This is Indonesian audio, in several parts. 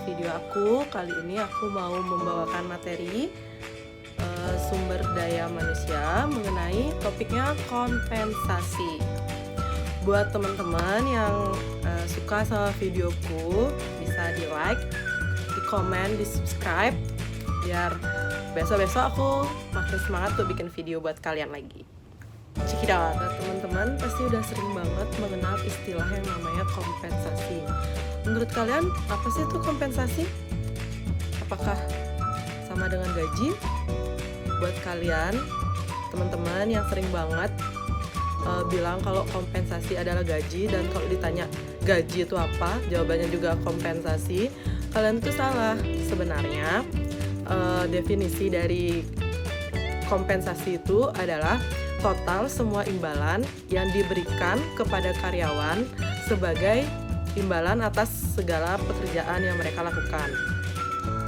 video aku. Kali ini aku mau membawakan materi sumber daya manusia mengenai topiknya kompensasi. Buat teman-teman yang suka sama videoku, bisa di like, di komen, di subscribe, biar besok-besok aku makin semangat tuh bikin video buat kalian lagi. Check it out. Teman-teman pasti udah sering banget mengenal istilah yang namanya kompensasi. Menurut kalian apa sih itu kompensasi? Apakah sama dengan gaji? Buat kalian teman-teman yang sering banget bilang kalau kompensasi adalah gaji, dan kalau ditanya gaji itu apa, jawabannya juga kompensasi, kalian tuh salah. Sebenarnya definisi dari kompensasi itu adalah total semua imbalan yang diberikan kepada karyawan sebagai imbalan atas segala pekerjaan yang mereka lakukan.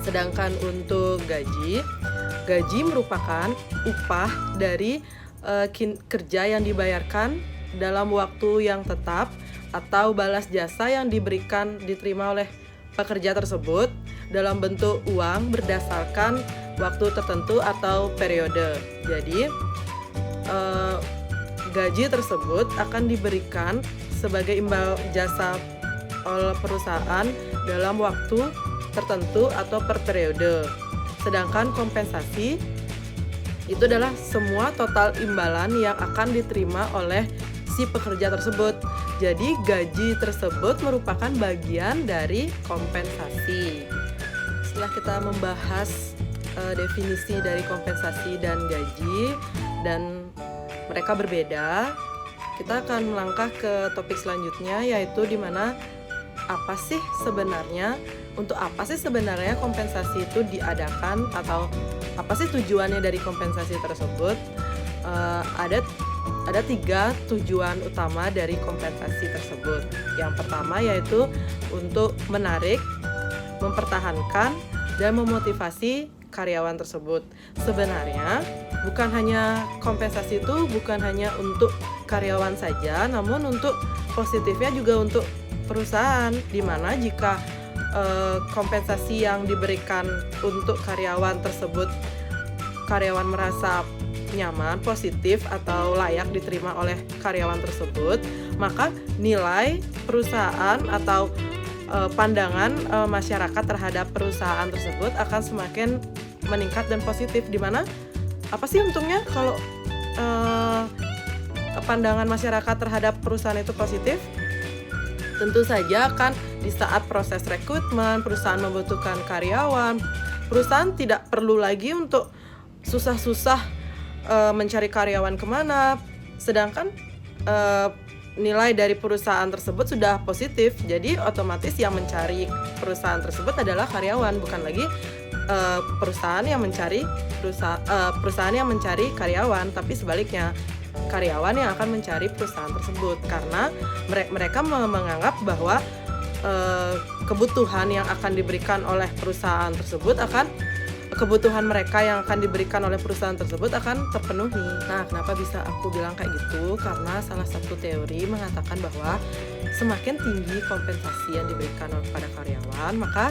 Sedangkan untuk gaji merupakan upah dari kerja yang dibayarkan dalam waktu yang tetap atau balas jasa yang diterima oleh pekerja tersebut dalam bentuk uang berdasarkan waktu tertentu atau periode. Jadi gaji tersebut akan diberikan sebagai imbal jasa oleh perusahaan dalam waktu tertentu atau per periode. Sedangkan kompensasi itu adalah semua total imbalan yang akan diterima oleh si pekerja tersebut. Jadi gaji tersebut merupakan bagian dari kompensasi. Setelah kita membahas definisi dari kompensasi dan gaji, dan mereka berbeda, kita akan melangkah ke topik selanjutnya, yaitu di mana untuk apa sih sebenarnya kompensasi itu diadakan, atau apa sih tujuannya dari kompensasi tersebut. Ada 3 tujuan utama dari kompensasi tersebut. Yang pertama yaitu untuk menarik, mempertahankan, dan memotivasi karyawan tersebut. Sebenarnya kompensasi itu bukan hanya untuk karyawan saja, namun untuk positifnya juga untuk perusahaan, di mana jika kompensasi yang diberikan untuk karyawan tersebut, karyawan merasa nyaman, positif, atau layak diterima oleh karyawan tersebut, maka nilai perusahaan atau pandangan masyarakat terhadap perusahaan tersebut akan semakin meningkat dan positif. Di mana apa sih untungnya kalau pandangan masyarakat terhadap perusahaan itu positif? Tentu saja kan di saat proses rekrutmen, perusahaan membutuhkan karyawan, perusahaan tidak perlu lagi untuk susah-susah mencari karyawan kemana, sedangkan nilai dari perusahaan tersebut sudah positif. Jadi otomatis yang mencari perusahaan tersebut adalah karyawan, bukan lagi perusahaan yang mencari karyawan, tapi sebaliknya karyawan yang akan mencari perusahaan tersebut, karena mereka menganggap bahwa kebutuhan yang akan diberikan oleh perusahaan tersebut kebutuhan mereka yang akan diberikan oleh perusahaan tersebut akan terpenuhi. Nah, kenapa bisa aku bilang kayak gitu? Karena salah satu teori mengatakan bahwa semakin tinggi kompensasi yang diberikan kepada karyawan, maka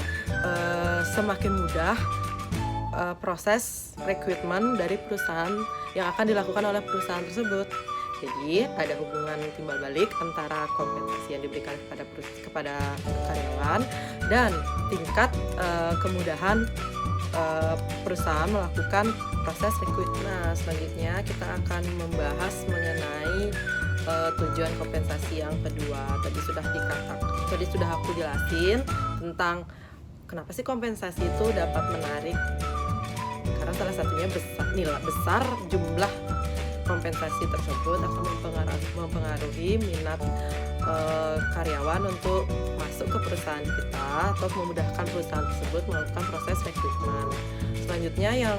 semakin mudah proses rekrutmen dari perusahaan yang akan dilakukan oleh perusahaan tersebut. Jadi ada hubungan timbal balik antara kompensasi yang diberikan kepada karyawan dan tingkat kemudahan perusahaan melakukan proses rekrutmen. Nah, selanjutnya kita akan membahas mengenai tujuan kompensasi yang kedua. Tadi sudah aku jelasin tentang kenapa sih kompensasi itu dapat menarik, karena salah satunya besar jumlah kompensasi tersebut akan mempengaruhi minat karyawan untuk masuk ke perusahaan kita, atau memudahkan perusahaan tersebut melakukan proses rekrutmen. Selanjutnya yang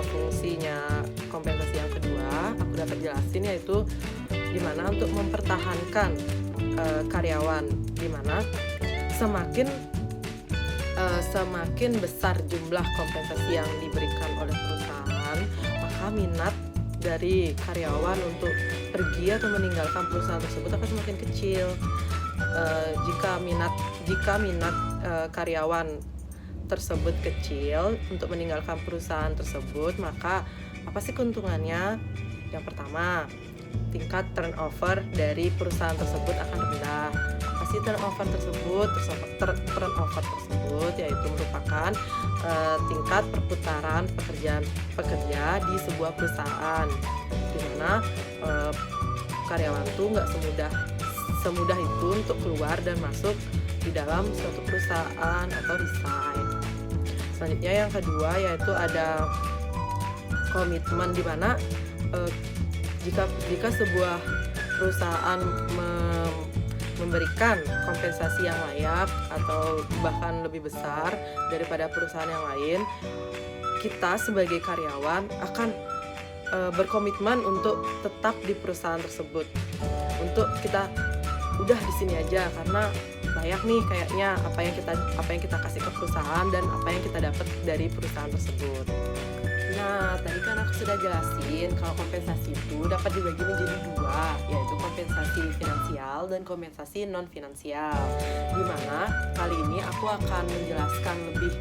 fungsinya kompensasi yang kedua aku dapat jelasin, yaitu dimana untuk mempertahankan karyawan, dimana semakin besar jumlah kompensasi yang diberikan oleh perusahaan, maka minat dari karyawan untuk pergi atau meninggalkan perusahaan tersebut akan semakin kecil. Jika minat jika minat karyawan tersebut kecil untuk meninggalkan perusahaan tersebut, maka apa sih keuntungannya? Yang pertama, tingkat turnover dari perusahaan tersebut akan rendah. Apa sih turnover tersebut? Turnover tersebut yaitu merupakan tingkat perputaran pekerja di sebuah perusahaan, di mana karyawan tuh nggak semudah itu untuk keluar dan masuk di dalam suatu perusahaan atau resign. Selanjutnya yang kedua yaitu ada komitmen, di mana jika sebuah perusahaan memberikan kompensasi yang layak atau bahkan lebih besar daripada perusahaan yang lain, kita sebagai karyawan akan berkomitmen untuk tetap di perusahaan tersebut. Untuk kita udah di sini aja karena layak nih kayaknya apa yang kita kasih ke perusahaan dan apa yang kita dapat dari perusahaan tersebut. Nah, tadi kan aku sudah jelasin kalau kompensasi itu dapat dibagi menjadi dua, yaitu kompensasi finansial dan kompensasi non-finansial. Di mana kali ini aku akan menjelaskan lebih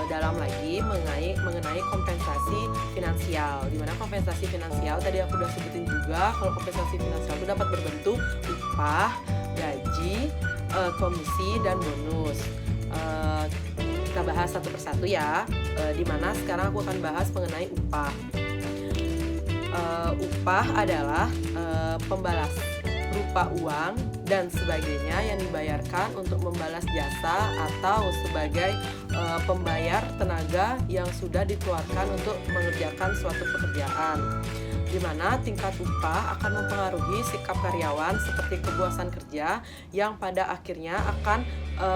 dalam lagi mengenai kompensasi finansial. Di mana kompensasi finansial tadi aku udah sebutin juga, kalau kompensasi finansial itu dapat berbentuk upah, gaji, komisi, dan bonus. Kita bahas satu persatu ya, dimana sekarang aku akan bahas mengenai upah. Upah adalah pembalas berupa uang dan sebagainya yang dibayarkan untuk membalas jasa atau sebagai pembayar tenaga yang sudah dikeluarkan untuk mengerjakan suatu pekerjaan, di mana tingkat upah akan mempengaruhi sikap karyawan seperti kepuasan kerja yang pada akhirnya akan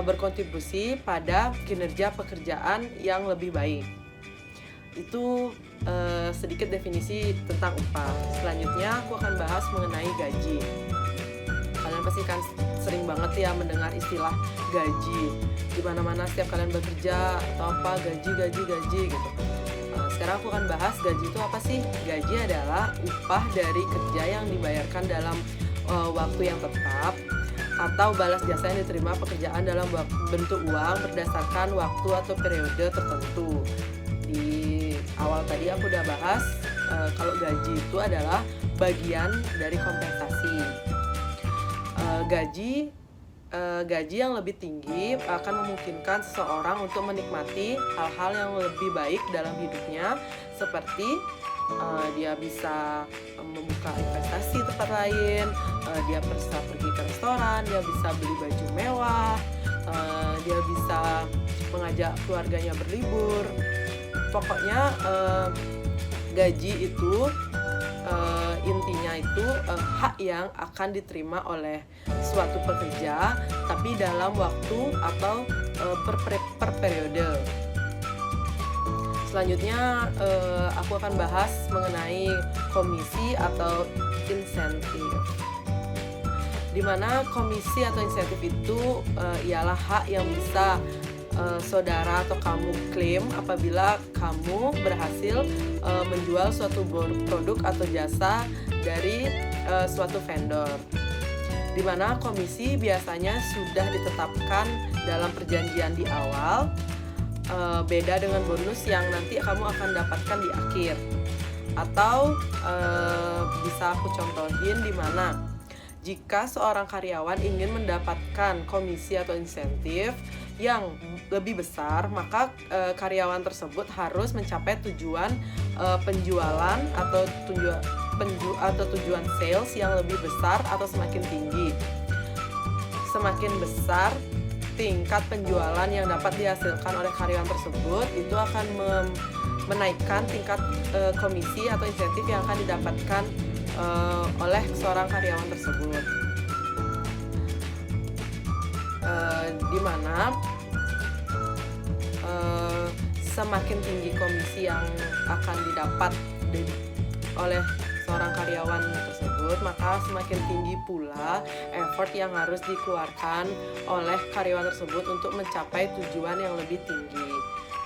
berkontribusi pada kinerja pekerjaan yang lebih baik. Itu sedikit definisi tentang upah. Selanjutnya aku akan bahas mengenai gaji. Kalian pasti kan sering banget ya mendengar istilah gaji. Di mana-mana setiap kalian bekerja atau apa, gaji gitu. Sekarang aku akan bahas gaji itu apa sih? Gaji adalah upah dari kerja yang dibayarkan dalam waktu yang tetap atau balas jasa yang diterima pekerjaan dalam bentuk uang berdasarkan waktu atau periode tertentu. Di awal tadi aku udah bahas kalau gaji itu adalah bagian dari kompensasi. Gaji yang lebih tinggi akan memungkinkan seseorang untuk menikmati hal-hal yang lebih baik dalam hidupnya, seperti dia bisa membuka investasi tempat lain, dia bisa pergi ke restoran, dia bisa beli baju mewah, dia bisa mengajak keluarganya berlibur. Pokoknya gaji itu intinya itu hak yang akan diterima oleh suatu pekerja, tapi dalam waktu atau per periode. Selanjutnya aku akan bahas mengenai komisi atau insentif. Di mana komisi atau insentif itu ialah hak yang bisa saudara atau kamu klaim apabila kamu berhasil menjual suatu produk atau jasa dari suatu vendor. Di mana komisi biasanya sudah ditetapkan dalam perjanjian di awal, beda dengan bonus yang nanti kamu akan dapatkan di akhir. Atau bisa aku contohin, di mana jika seorang karyawan ingin mendapatkan komisi atau insentif yang lebih besar, maka karyawan tersebut harus mencapai tujuan penjualan atau tujuan sales yang lebih besar atau semakin tinggi. Semakin besar tingkat penjualan yang dapat dihasilkan oleh karyawan tersebut, itu akan menaikkan tingkat komisi atau insentif yang akan didapatkan oleh seorang karyawan tersebut. Di mana semakin tinggi komisi yang akan didapat oleh seorang karyawan tersebut, maka semakin tinggi pula effort yang harus dikeluarkan oleh karyawan tersebut untuk mencapai tujuan yang lebih tinggi.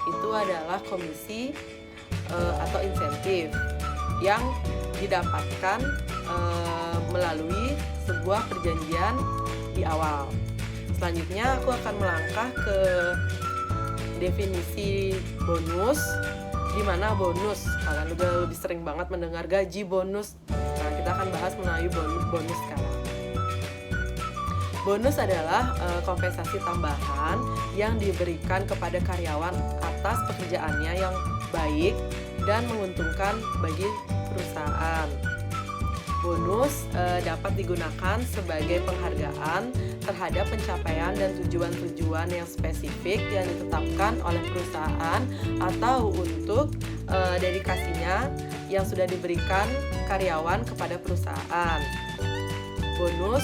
Itu adalah komisi atau insentif yang didapatkan melalui sebuah perjanjian di awal. Selanjutnya aku akan melangkah ke definisi bonus, di mana bonus, kalian udah lebih sering banget mendengar gaji bonus. Nah, kita akan bahas mengenai bonus sekarang. Bonus adalah kompensasi tambahan yang diberikan kepada karyawan atas pekerjaannya yang baik dan menguntungkan bagi perusahaan. Bonus dapat digunakan sebagai penghargaan terhadap pencapaian dan tujuan-tujuan yang spesifik yang ditetapkan oleh perusahaan atau untuk dedikasinya yang sudah diberikan karyawan kepada perusahaan. Bonus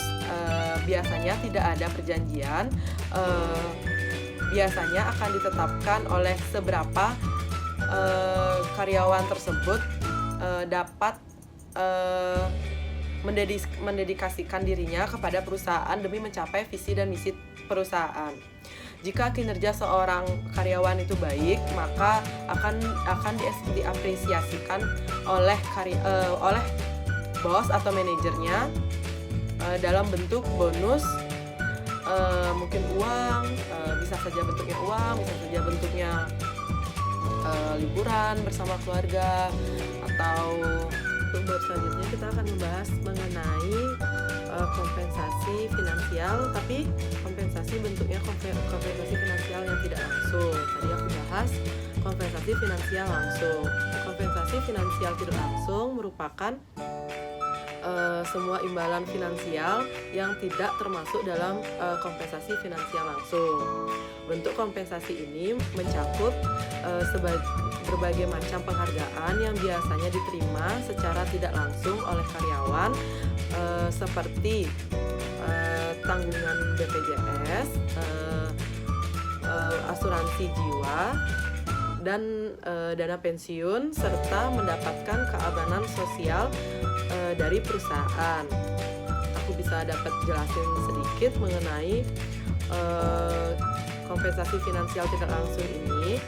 biasanya tidak ada perjanjian, biasanya akan ditetapkan oleh seberapa karyawan tersebut dapat mendedikasikan dirinya kepada perusahaan demi mencapai visi dan misi perusahaan. Jika kinerja seorang karyawan itu baik, maka akan diapresiasikan oleh bos atau manajernya dalam bentuk bonus, mungkin uang, bisa saja bentuknya uang, bisa saja bentuknya liburan bersama keluarga, atau untuk selanjutnya kita akan membahas mengenai kompensasi finansial, tapi kompensasi bentuknya kompensasi finansial yang tidak langsung. Tadi aku bahas kompensasi finansial langsung. Kompensasi finansial tidak langsung merupakan semua imbalan finansial yang tidak termasuk dalam kompensasi finansial langsung. Bentuk kompensasi ini mencakup berbagai macam penghargaan yang biasanya diterima secara tidak langsung oleh karyawan, seperti tanggungan BPJS, asuransi jiwa, dan dana pensiun, serta mendapatkan keamanan sosial dari perusahaan. Aku bisa dapat jelasin sedikit mengenai kompensasi finansial tidak langsung ini.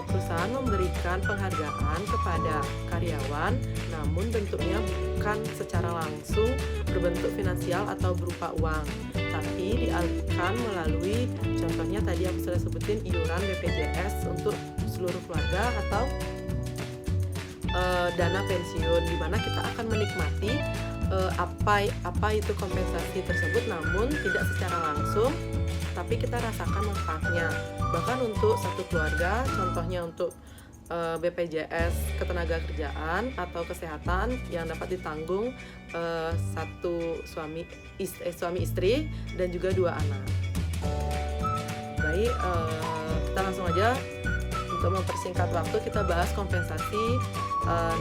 Perusahaan memberikan penghargaan kepada karyawan, namun bentuknya bukan secara langsung berbentuk finansial atau berupa uang, tapi dialihkan melalui, contohnya tadi aku sudah sebutin, iuran BPJS untuk seluruh keluarga, atau dana pensiun, di mana kita akan menikmati apa itu kompensasi tersebut, namun tidak secara langsung, tapi kita rasakan manfaatnya. Bahkan untuk satu keluarga, contohnya untuk BPJS ketenagakerjaan atau kesehatan yang dapat ditanggung satu suami istri dan juga 2 anak. Baik, kita langsung aja. Untuk mempersingkat waktu, kita bahas kompensasi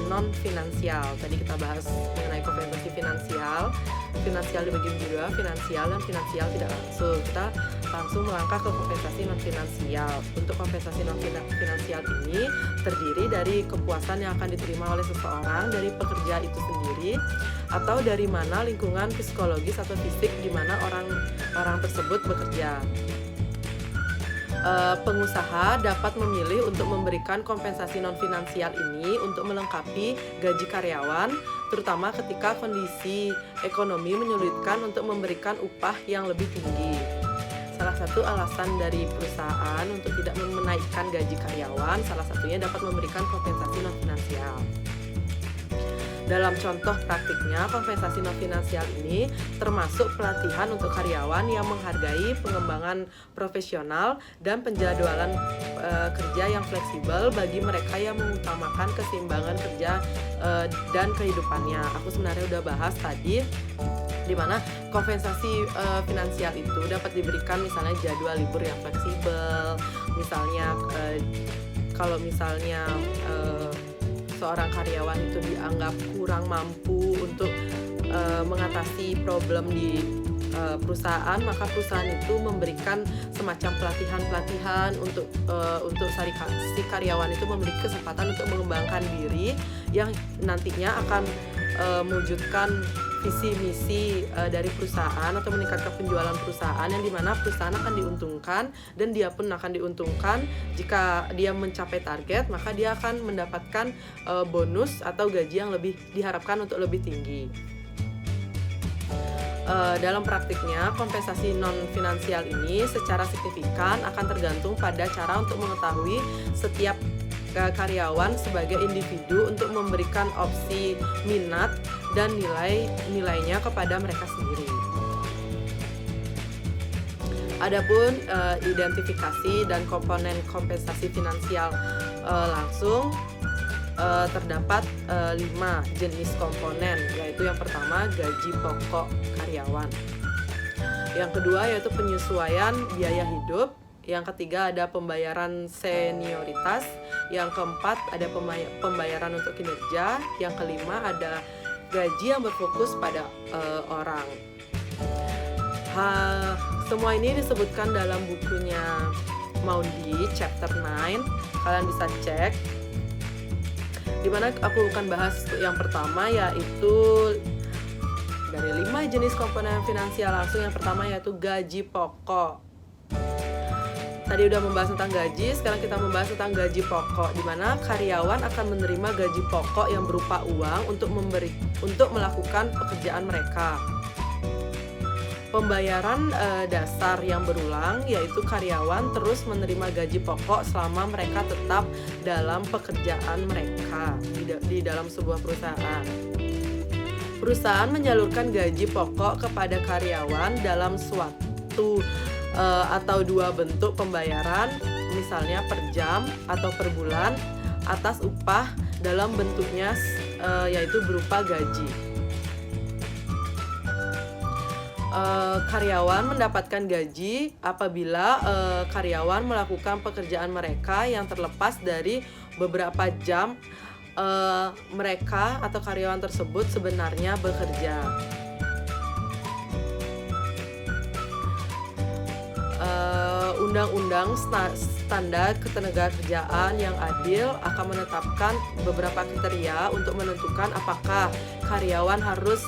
non finansial. Tadi kita bahas mengenai kompensasi finansial dibagi dua, finansial dan finansial tidak langsung. Kita langsung melangkah ke kompensasi non finansial. Untuk kompensasi non finansial ini terdiri dari kepuasan yang akan diterima oleh seseorang dari pekerja itu sendiri, atau dari mana lingkungan psikologis atau fisik di mana orang tersebut bekerja. Pengusaha dapat memilih untuk memberikan kompensasi non finansial ini untuk melengkapi gaji karyawan, terutama ketika kondisi ekonomi menyulitkan untuk memberikan upah yang lebih tinggi. Salah satu alasan dari perusahaan untuk tidak menaikkan gaji karyawan, salah satunya dapat memberikan kompensasi non finansial. Dalam contoh praktiknya, kompensasi non finansial ini termasuk pelatihan untuk karyawan yang menghargai pengembangan profesional dan penjadwalan kerja yang fleksibel bagi mereka yang mengutamakan keseimbangan kerja dan kehidupannya. Aku sebenarnya udah bahas tadi, di mana kompensasi finansial itu dapat diberikan misalnya jadwal libur yang fleksibel, misalnya kalau misalnya seorang karyawan itu dianggap kurang mampu untuk mengatasi problem di perusahaan, maka perusahaan itu memberikan semacam pelatihan untuk si karyawan itu memiliki kesempatan untuk mengembangkan diri yang nantinya akan mewujudkan visi misi dari perusahaan atau meningkatkan penjualan perusahaan, yang dimana perusahaan akan diuntungkan dan dia pun akan diuntungkan. Jika dia mencapai target, maka dia akan mendapatkan bonus atau gaji yang lebih diharapkan untuk lebih tinggi. Dalam praktiknya, kompensasi non-finansial ini secara signifikan akan tergantung pada cara untuk mengetahui setiap karyawan sebagai individu untuk memberikan opsi minat dan nilainya kepada mereka sendiri. Adapun identifikasi dan komponen kompensasi finansial langsung terdapat 5 jenis komponen, yaitu yang pertama gaji pokok karyawan, yang kedua yaitu penyesuaian biaya hidup, yang ketiga ada pembayaran senioritas, yang keempat ada pembayaran untuk kinerja, yang kelima ada gaji yang berfokus pada orang. Semua ini disebutkan dalam bukunya Maudy chapter 9, kalian bisa cek. Dimana aku akan bahas yang pertama, yaitu dari 5 jenis komponen finansial langsung. Yang pertama yaitu gaji pokok. Tadi udah membahas tentang gaji, sekarang kita membahas tentang gaji pokok, di mana karyawan akan menerima gaji pokok yang berupa uang untuk melakukan pekerjaan mereka. Pembayaran dasar yang berulang, yaitu karyawan terus menerima gaji pokok selama mereka tetap dalam pekerjaan mereka di dalam sebuah perusahaan. Perusahaan menyalurkan gaji pokok kepada karyawan dalam suatu atau 2 bentuk pembayaran, misalnya per jam atau per bulan, atas upah dalam bentuknya yaitu berupa gaji. Karyawan mendapatkan gaji apabila karyawan melakukan pekerjaan mereka yang terlepas dari beberapa jam mereka atau karyawan tersebut sebenarnya bekerja. Undang-undang standar ketenagakerjaan yang adil akan menetapkan beberapa kriteria untuk menentukan apakah karyawan harus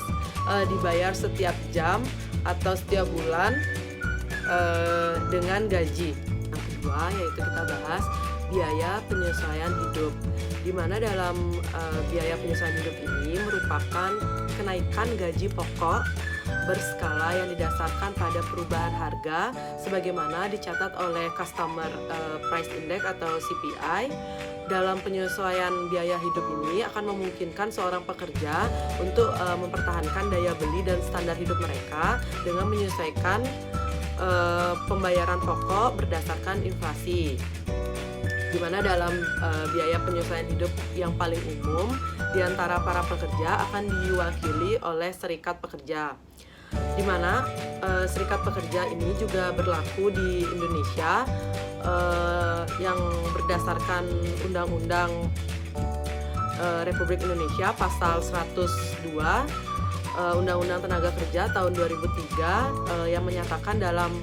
dibayar setiap jam atau setiap bulan dengan gaji. Yang kedua yaitu kita bahas biaya penyesuaian hidup, di mana dalam biaya penyesuaian hidup ini merupakan kenaikan gaji pokok berskala yang didasarkan pada perubahan harga sebagaimana dicatat oleh Customer Price Index atau CPI. Dalam penyesuaian biaya hidup ini akan memungkinkan seorang pekerja untuk mempertahankan daya beli dan standar hidup mereka dengan menyesuaikan pembayaran pokok berdasarkan inflasi. Di mana dalam biaya penyesuaian hidup yang paling umum di antara para pekerja akan diwakili oleh serikat pekerja, di mana serikat pekerja ini juga berlaku di Indonesia yang berdasarkan Undang-Undang Republik Indonesia pasal 102 Undang-Undang Tenaga Kerja tahun 2003 yang menyatakan dalam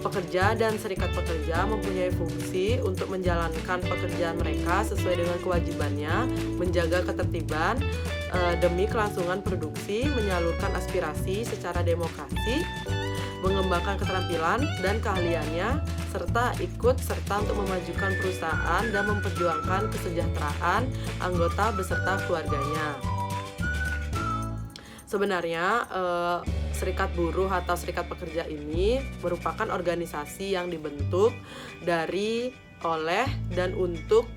pekerja dan serikat pekerja mempunyai fungsi untuk menjalankan pekerjaan mereka sesuai dengan kewajibannya, menjaga ketertiban demi kelangsungan produksi, menyalurkan aspirasi secara demokrasi, mengembangkan keterampilan dan keahliannya, serta ikut serta untuk memajukan perusahaan dan memperjuangkan kesejahteraan anggota beserta keluarganya. Sebenarnya serikat buruh atau serikat pekerja ini merupakan organisasi yang dibentuk oleh dan untuk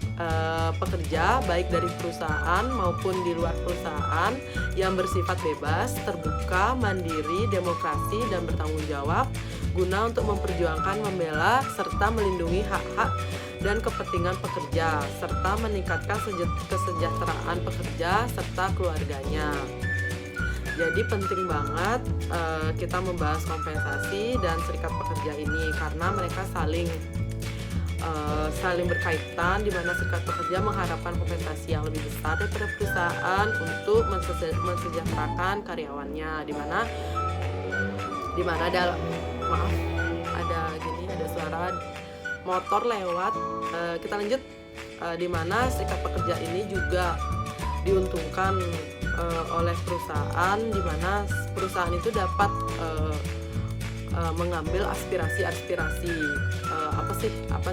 pekerja baik dari perusahaan maupun di luar perusahaan yang bersifat bebas, terbuka, mandiri, demokrasi, dan bertanggung jawab guna untuk memperjuangkan, membela, serta melindungi hak-hak dan kepentingan pekerja serta meningkatkan kesejahteraan pekerja serta keluarganya. Jadi penting banget kita membahas kompensasi dan serikat pekerja ini karena mereka saling berkaitan, di mana serikat pekerja mengharapkan kompensasi yang lebih besar daripada perusahaan untuk mensejahterakan karyawannya. Di mana ada suara motor lewat. Kita lanjut. Di mana serikat pekerja ini juga diuntungkan oleh perusahaan, di mana perusahaan itu dapat mengambil aspirasi apa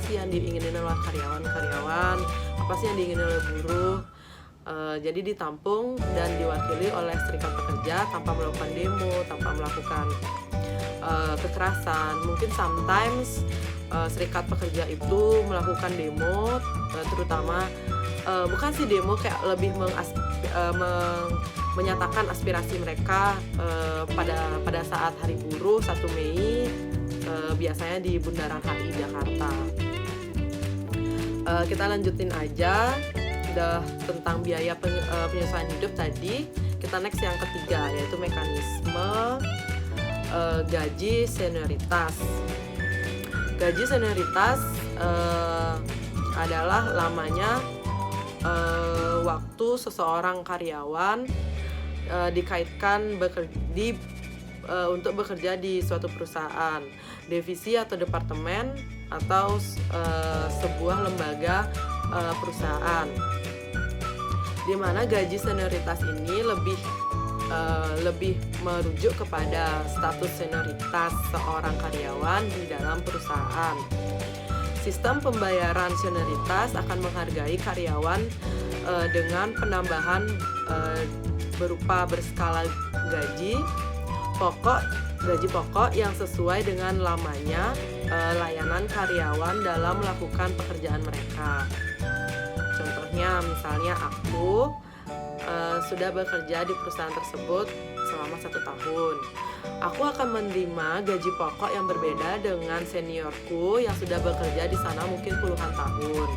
sih yang diinginin oleh karyawan, apa sih yang diinginin oleh buruh, Jadi ditampung dan diwakili oleh serikat pekerja tanpa melakukan demo, tanpa melakukan kekerasan. Mungkin sometimes serikat pekerja itu melakukan demo, terutama bukan sih demo, kayak lebih menyatakan aspirasi mereka pada saat Hari Buruh 1 Mei, biasanya di Bundaran HI Jakarta. Kita lanjutin aja. Udah tentang biaya penyesuaian hidup tadi, kita next yang ketiga, yaitu mekanisme gaji senioritas. Gaji senioritas adalah lamanya waktu seseorang karyawan dikaitkan untuk bekerja di suatu perusahaan, divisi atau departemen, atau sebuah lembaga perusahaan, di mana gaji senioritas ini lebih merujuk kepada status senioritas seorang karyawan di dalam perusahaan. Sistem pembayaran senioritas akan menghargai karyawan dengan penambahan berupa berskala gaji pokok yang sesuai dengan lamanya layanan karyawan dalam melakukan pekerjaan mereka. Contohnya, misalnya aku sudah bekerja di perusahaan tersebut selama 1 tahun. Aku akan menerima gaji pokok yang berbeda dengan seniorku yang sudah bekerja di sana mungkin puluhan tahun.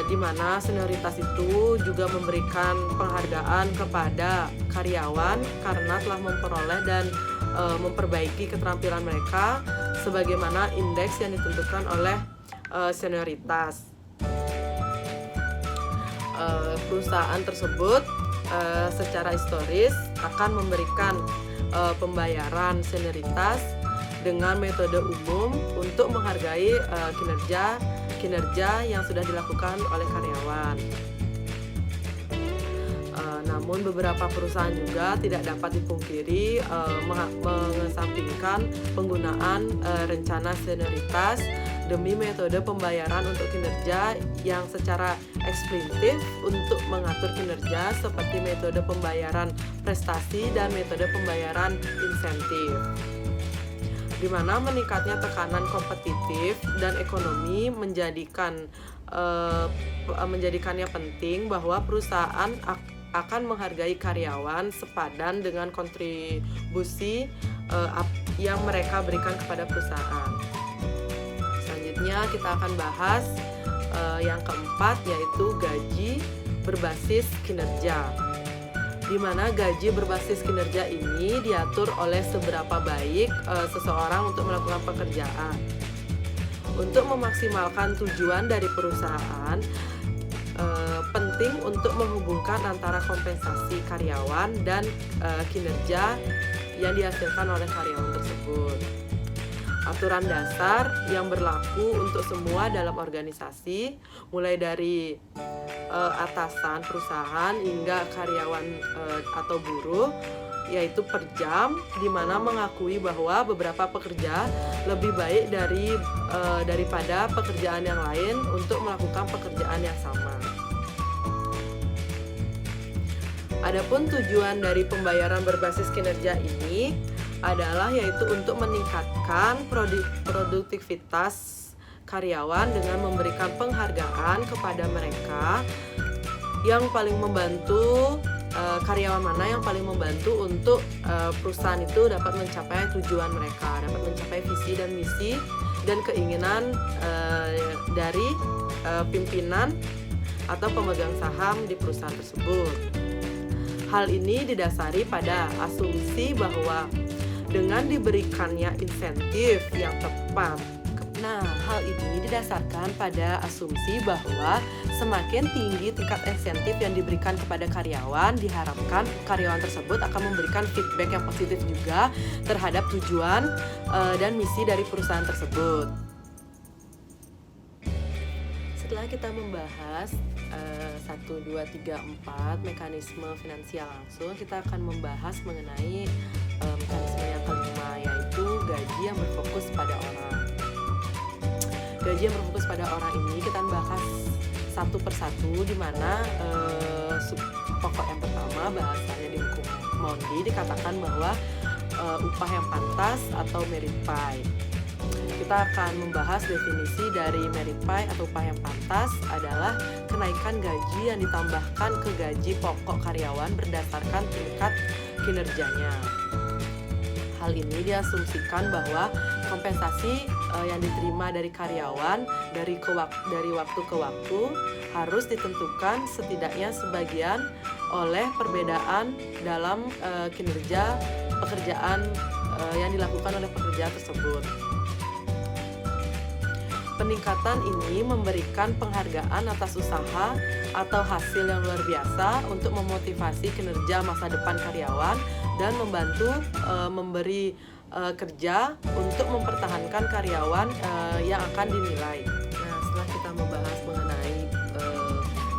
Di mana senioritas itu juga memberikan penghargaan kepada karyawan karena telah memperoleh dan memperbaiki keterampilan mereka sebagaimana indeks yang ditentukan oleh senioritas. Perusahaan tersebut secara historis akan memberikan pembayaran senioritas dengan metode umum untuk menghargai kinerja yang sudah dilakukan oleh karyawan. Namun beberapa perusahaan juga tidak dapat dipungkiri mengesampingkan penggunaan rencana senioritas demi metode pembayaran untuk kinerja yang secara eksplisit untuk mengatur kinerja seperti metode pembayaran prestasi dan metode pembayaran insentif, di mana meningkatnya tekanan kompetitif dan ekonomi menjadikannya penting bahwa perusahaan akan menghargai karyawan sepadan dengan kontribusi yang mereka berikan kepada perusahaan. Selanjutnya kita akan bahas yang keempat, yaitu gaji berbasis kinerja, di mana gaji berbasis kinerja ini diatur oleh seberapa baik seseorang untuk melakukan pekerjaan. Untuk memaksimalkan tujuan dari perusahaan, penting untuk menghubungkan antara kompensasi karyawan dan kinerja yang dihasilkan oleh karyawan tersebut. Aturan dasar yang berlaku untuk semua dalam organisasi, mulai dari atasan perusahaan hingga karyawan atau buruh, yaitu per jam, di mana mengakui bahwa beberapa pekerja lebih baik daripada pekerjaan yang lain untuk melakukan pekerjaan yang sama. Adapun tujuan dari pembayaran berbasis kinerja ini adalah yaitu untuk meningkatkan produktivitas karyawan dengan memberikan penghargaan kepada mereka yang paling membantu, karyawan mana yang paling membantu untuk perusahaan itu dapat mencapai tujuan mereka, dapat mencapai visi dan misi dan keinginan dari pimpinan atau pemegang saham di perusahaan tersebut. Hal ini didasari pada asumsi bahwa dengan diberikannya insentif yang tepat. Nah, hal ini didasarkan pada asumsi bahwa semakin tinggi tingkat insentif yang diberikan kepada karyawan, diharapkan karyawan tersebut akan memberikan feedback yang positif juga terhadap tujuan dan misi dari perusahaan tersebut. Setelah kita membahas 1, 2, 3, 4 mekanisme finansial langsung, kita akan membahas mengenai mekanisme yang kelima, yaitu gaji yang berfokus pada orang. Gaji yang berfokus pada orang ini kita bahas satu persatu, di mana pokok yang pertama bahasanya di buku Mondi dikatakan bahwa upah yang pantas atau merit pay. Kita akan membahas definisi dari merit pay atau upah yang pantas adalah kenaikan gaji yang ditambahkan ke gaji pokok karyawan berdasarkan tingkat kinerjanya. Hal ini diasumsikan bahwa kompensasi yang diterima dari karyawan dari waktu ke waktu harus ditentukan setidaknya sebagian oleh perbedaan dalam kinerja pekerjaan yang dilakukan oleh pekerja tersebut. Peningkatan ini memberikan penghargaan atas usaha atau hasil yang luar biasa untuk memotivasi kinerja masa depan karyawan dan membantu memberi kerja untuk mempertahankan karyawan yang akan dinilai. Nah, setelah kita membahas mengenai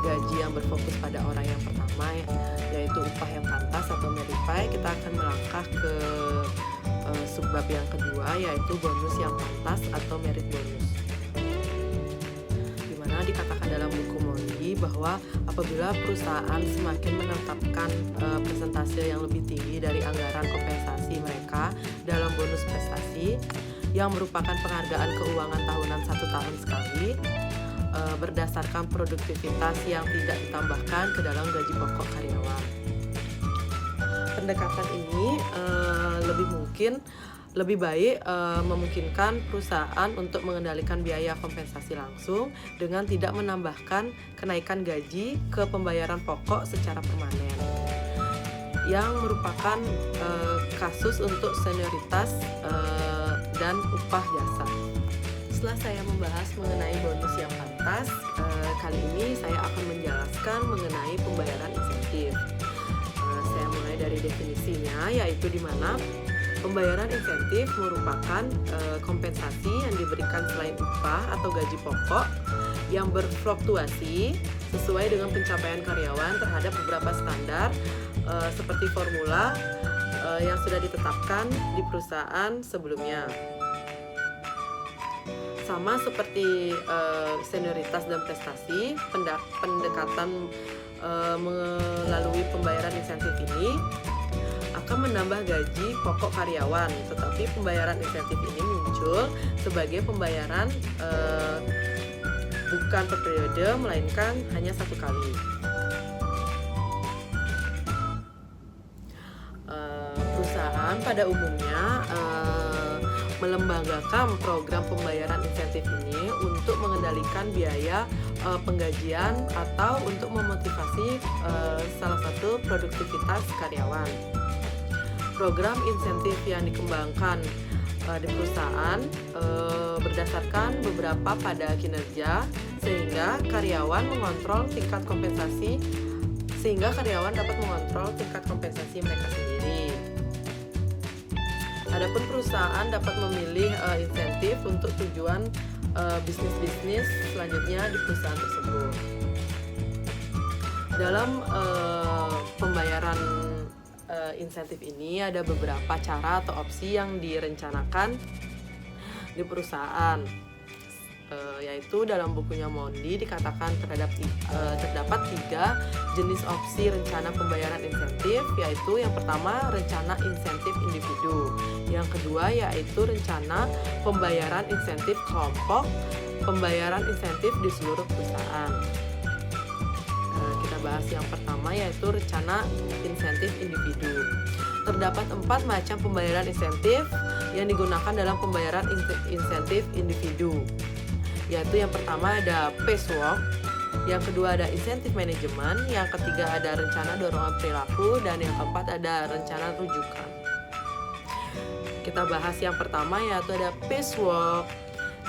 gaji yang berfokus pada orang yang pertama, yaitu upah yang pantas atau merit pay, kita akan melangkah ke subbab yang kedua, yaitu bonus yang pantas atau merit bonus. Dikatakan dalam buku Mondi bahwa apabila perusahaan semakin menetapkan persentase yang lebih tinggi dari anggaran kompensasi mereka dalam bonus prestasi yang merupakan penghargaan keuangan tahunan 1 tahun sekali berdasarkan produktivitas yang tidak ditambahkan ke dalam gaji pokok karyawan. Pendekatan ini lebih baik memungkinkan perusahaan untuk mengendalikan biaya kompensasi langsung dengan tidak menambahkan kenaikan gaji ke pembayaran pokok secara permanen, yang merupakan kasus untuk senioritas dan upah jasa. Setelah saya membahas mengenai bonus yang pantas, kali ini saya akan menjelaskan mengenai pembayaran insentif. Saya mulai dari definisinya, yaitu di mana pembayaran insentif merupakan kompensasi yang diberikan selain upah atau gaji pokok yang berfluktuasi sesuai dengan pencapaian karyawan terhadap beberapa standar seperti formula yang sudah ditetapkan di perusahaan sebelumnya. Sama seperti senioritas dan prestasi, pendekatan melalui pembayaran insentif ini akan menambah gaji pokok karyawan, tetapi pembayaran insentif ini muncul sebagai pembayaran bukan per periode, melainkan hanya 1 kali. Perusahaan pada umumnya melembagakan program pembayaran insentif ini untuk mengendalikan biaya penggajian atau untuk memotivasi salah satu produktivitas karyawan. Program insentif yang dikembangkan di perusahaan berdasarkan beberapa pada kinerja sehingga karyawan dapat mengontrol tingkat kompensasi mereka sendiri. Adapun perusahaan dapat memilih insentif untuk tujuan bisnis selanjutnya di perusahaan tersebut. Dalam pembayaran insentif ini ada beberapa cara atau opsi yang direncanakan di perusahaan, yaitu dalam bukunya Mondi dikatakan terdapat 3 jenis opsi rencana pembayaran insentif, yaitu yang pertama rencana insentif individu, yang kedua yaitu rencana pembayaran insentif kelompok, pembayaran insentif di seluruh perusahaan. Kita bahas yang pertama, yaitu rencana insentif individu. Terdapat 4 macam pembayaran insentif yang digunakan dalam pembayaran insentif individu, yaitu yang pertama ada pacework, yang kedua ada insentif manajemen, yang ketiga ada rencana dorongan perilaku, dan yang keempat ada rencana rujukan. Kita bahas yang pertama, yaitu ada pacework,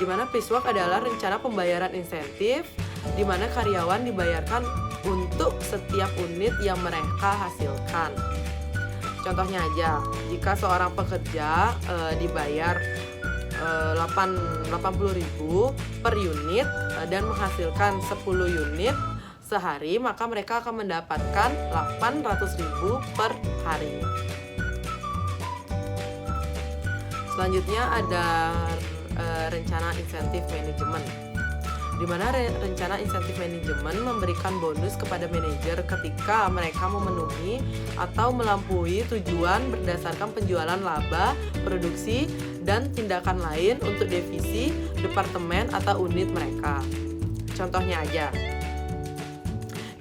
di mana pacework adalah rencana pembayaran insentif di mana karyawan dibayarkan untuk setiap unit yang mereka hasilkan. Contohnya aja, jika seorang pekerja dibayar 80.000 per unit dan menghasilkan 10 unit sehari, maka mereka akan mendapatkan 800.000 per hari. Selanjutnya ada rencana insentif manajemen. di mana rencana insentif manajemen memberikan bonus kepada manajer ketika mereka memenuhi atau melampaui tujuan berdasarkan penjualan laba, produksi, dan tindakan lain untuk divisi, departemen, atau unit mereka. Contohnya aja,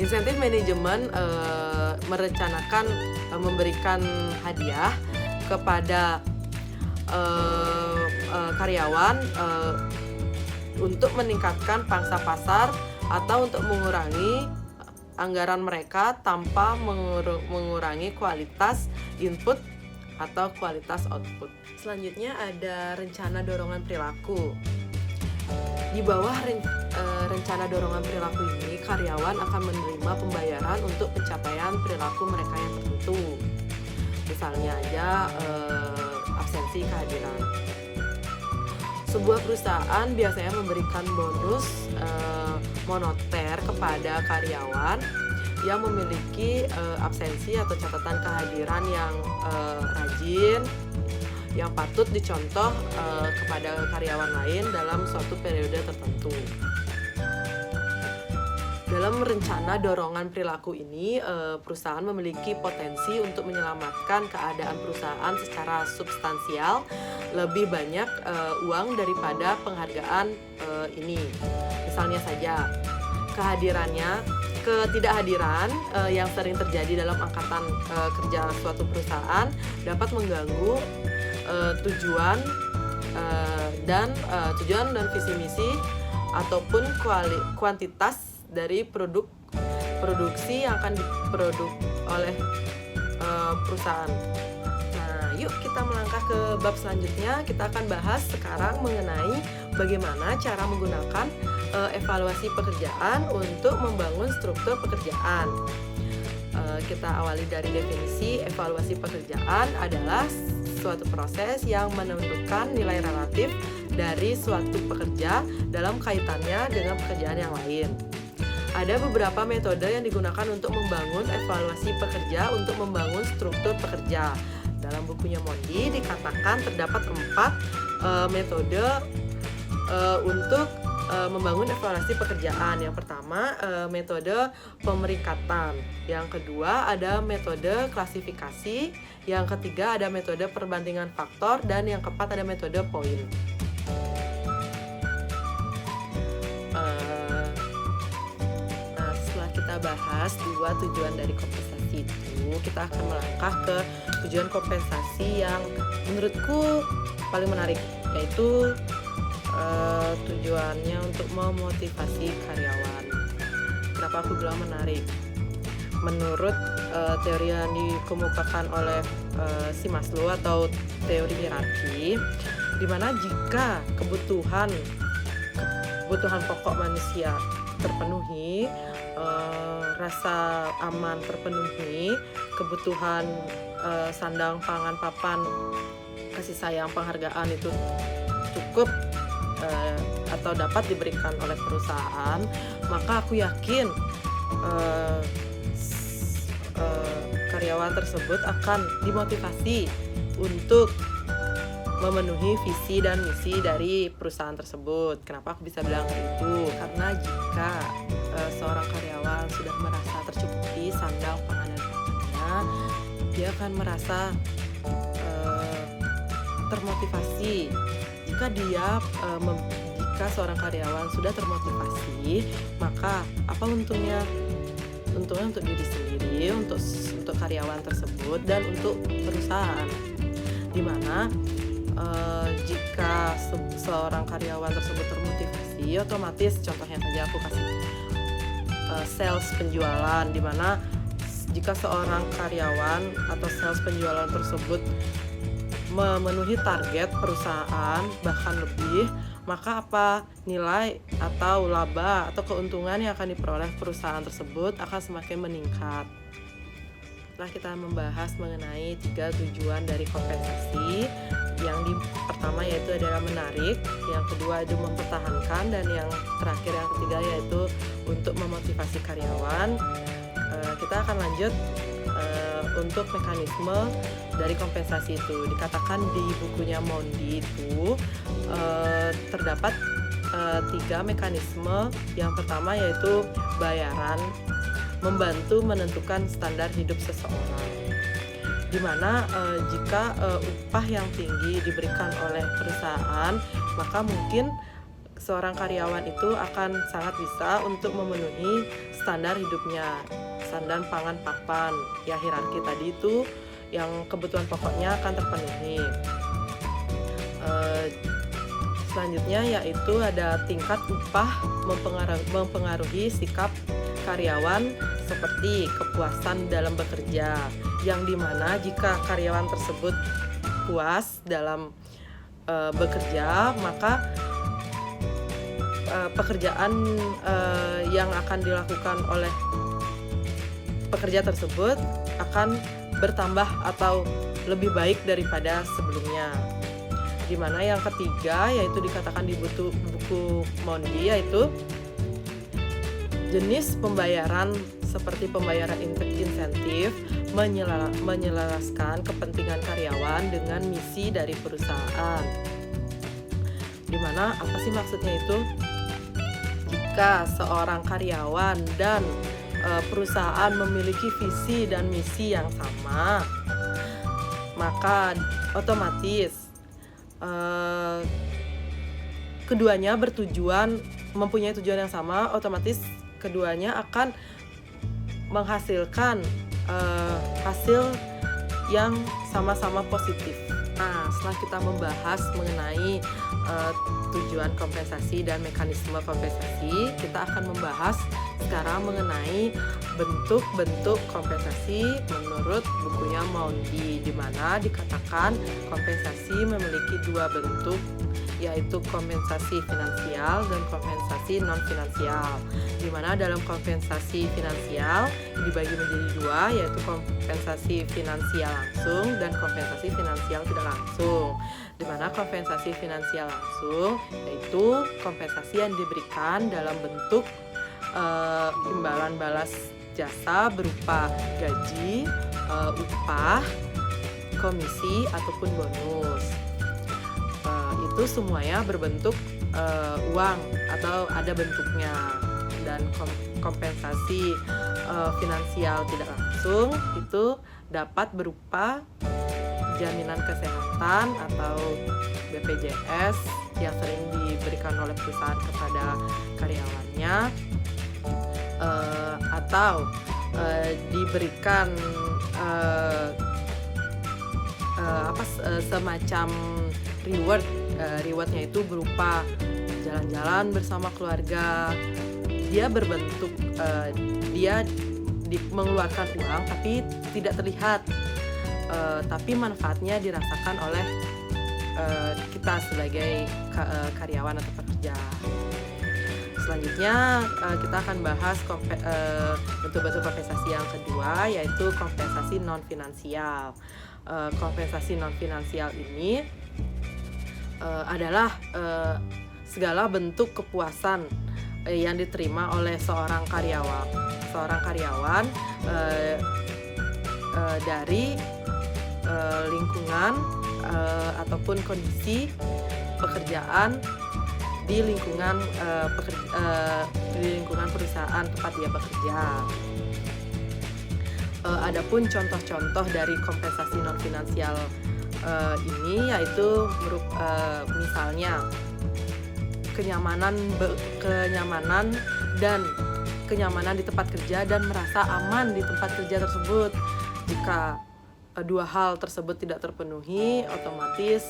insentif manajemen merencanakan memberikan hadiah kepada karyawan untuk meningkatkan pangsa pasar atau untuk mengurangi anggaran mereka tanpa mengurangi kualitas input atau kualitas output. Selanjutnya ada rencana dorongan perilaku. Di bawah rencana dorongan perilaku ini, karyawan akan menerima pembayaran untuk pencapaian perilaku mereka yang tertentu. Misalnya aja absensi kehadiran. Sebuah perusahaan biasanya memberikan bonus moneter kepada karyawan yang memiliki absensi atau catatan kehadiran yang rajin, yang patut dicontoh kepada karyawan lain dalam suatu periode tertentu. Dalam rencana dorongan perilaku ini, perusahaan memiliki potensi untuk menyelamatkan keadaan perusahaan secara substansial lebih banyak uang daripada penghargaan ini. Misalnya saja, ketidakhadiran yang sering terjadi dalam angkatan kerja suatu perusahaan dapat mengganggu tujuan dan visi misi ataupun kuantitas dari produksi yang akan diproduk oleh perusahaan. Nah, yuk kita melangkah ke bab selanjutnya. Kita akan bahas sekarang mengenai bagaimana cara menggunakan evaluasi pekerjaan untuk membangun struktur pekerjaan. Kita awali dari definisi. Evaluasi pekerjaan adalah suatu proses yang menentukan nilai relatif dari suatu pekerja dalam kaitannya dengan pekerjaan yang lain. Ada beberapa metode yang digunakan untuk membangun evaluasi pekerja untuk membangun struktur pekerja. Dalam bukunya Mondi dikatakan terdapat 4 metode untuk membangun evaluasi pekerjaan. Yang pertama, metode pemeringkatan. Yang kedua, ada metode klasifikasi. Yang ketiga, ada metode perbandingan faktor. Dan yang keempat, ada metode poin. Nah, setelah kita bahas 2 tujuan dari kompensasi itu, kita akan melangkah ke tujuan kompensasi yang menurutku paling menarik, yaitu tujuannya untuk memotivasi karyawan. Kenapa aku bilang menarik? Menurut teori yang dikemukakan oleh si Maslow atau teori hierarki, di mana jika kebutuhan pokok manusia terpenuhi, rasa aman terpenuhi, kebutuhan sandang, pangan, papan, kasih sayang, penghargaan itu cukup atau dapat diberikan oleh perusahaan, maka aku yakin karyawan tersebut akan dimotivasi untuk memenuhi visi dan misi dari perusahaan tersebut. Kenapa aku bisa bilang itu? Karena jika seorang karyawan sudah merasa tercukupi sandang, pangan, dan papannya, dia akan merasa termotivasi. Jika seorang karyawan sudah termotivasi, maka apa untungnya? Untungnya untuk diri sendiri, untuk karyawan tersebut, dan untuk perusahaan. Dimana jika seorang karyawan tersebut termotivasi, otomatis contohnya saja aku kasih sales penjualan, dimana jika seorang karyawan atau sales penjualan tersebut memenuhi target perusahaan bahkan lebih, maka apa nilai atau laba atau keuntungan yang akan diperoleh perusahaan tersebut akan semakin meningkat. Setelah kita membahas mengenai 3 tujuan dari kompensasi, yang pertama yaitu adalah menarik, yang kedua itu mempertahankan, dan yang terakhir yang ketiga yaitu untuk memotivasi karyawan. Kita akan lanjut untuk mekanisme dari kompensasi itu. Dikatakan di bukunya Mondi itu terdapat 3 mekanisme. Yang pertama yaitu bayaran, membantu menentukan standar hidup seseorang. Di mana jika upah yang tinggi diberikan oleh perusahaan, maka mungkin seorang karyawan itu akan sangat bisa untuk memenuhi standar hidupnya, standar pangan papan, ya hierarki tadi itu yang kebutuhan pokoknya akan terpenuhi. Selanjutnya yaitu ada tingkat upah mempengaruhi sikap karyawan seperti kepuasan dalam bekerja, yang dimana jika karyawan tersebut puas dalam bekerja, maka pekerjaan yang akan dilakukan oleh pekerja tersebut akan bertambah atau lebih baik daripada sebelumnya. Di mana yang ketiga yaitu dikatakan di buku Mondi, yaitu jenis pembayaran seperti pembayaran insentif menyelaraskan kepentingan karyawan dengan misi dari perusahaan. Di mana apa sih maksudnya itu? Jika seorang karyawan dan perusahaan memiliki visi dan misi yang sama, maka otomatis keduanya mempunyai tujuan yang sama, otomatis keduanya akan menghasilkan hasil yang sama-sama positif. Nah, setelah kita membahas mengenai tujuan kompensasi dan mekanisme kompensasi, kita akan membahas sekarang mengenai bentuk-bentuk kompensasi menurut bukunya Mondi, di mana dikatakan kompensasi memiliki 2 bentuk, yaitu kompensasi finansial dan kompensasi non-finansial. Di mana dalam kompensasi finansial dibagi menjadi 2, yaitu kompensasi finansial langsung dan kompensasi finansial tidak langsung. Di mana kompensasi finansial langsung yaitu kompensasi yang diberikan dalam bentuk imbalan balas jasa berupa gaji, upah, komisi ataupun bonus. Itu semuanya berbentuk uang atau ada bentuknya. Dan kompensasi finansial tidak langsung itu dapat berupa jaminan kesehatan atau BPJS yang sering diberikan oleh perusahaan kepada karyawannya, atau diberikan semacam rewardnya itu berupa jalan-jalan bersama keluarga. Dia berbentuk dia mengeluarkan uang tapi tidak terlihat, tapi manfaatnya dirasakan oleh kita sebagai karyawan atau pekerja. Selanjutnya kita akan bahas bentuk-bentuk kompensasi yang kedua, yaitu kompensasi non-finansial. Kompensasi non-finansial ini adalah segala bentuk kepuasan yang diterima oleh seorang karyawan dari lingkungan ataupun kondisi pekerjaan di lingkungan perusahaan tempat dia bekerja. Adapun contoh-contoh dari kompensasi non finansial ini yaitu misalnya kenyamanan di tempat kerja dan merasa aman di tempat kerja tersebut. Jika 2 hal tersebut tidak terpenuhi, otomatis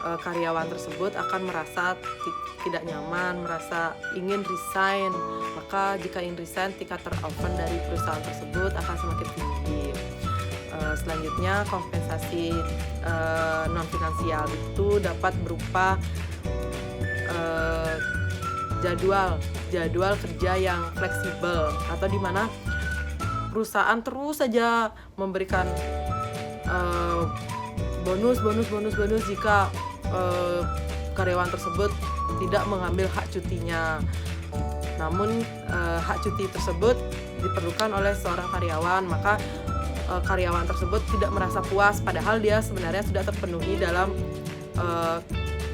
karyawan tersebut akan merasa tidak nyaman, merasa ingin resign. Maka jika ingin resign, tingkat turnover dari perusahaan tersebut akan semakin tinggi. Selanjutnya kompensasi non finansial itu dapat berupa jadwal kerja yang fleksibel, atau di mana perusahaan terus saja memberikan bonus jika karyawan tersebut tidak mengambil hak cutinya. Namun hak cuti tersebut diperlukan oleh seorang karyawan, maka karyawan tersebut tidak merasa puas padahal dia sebenarnya sudah terpenuhi dalam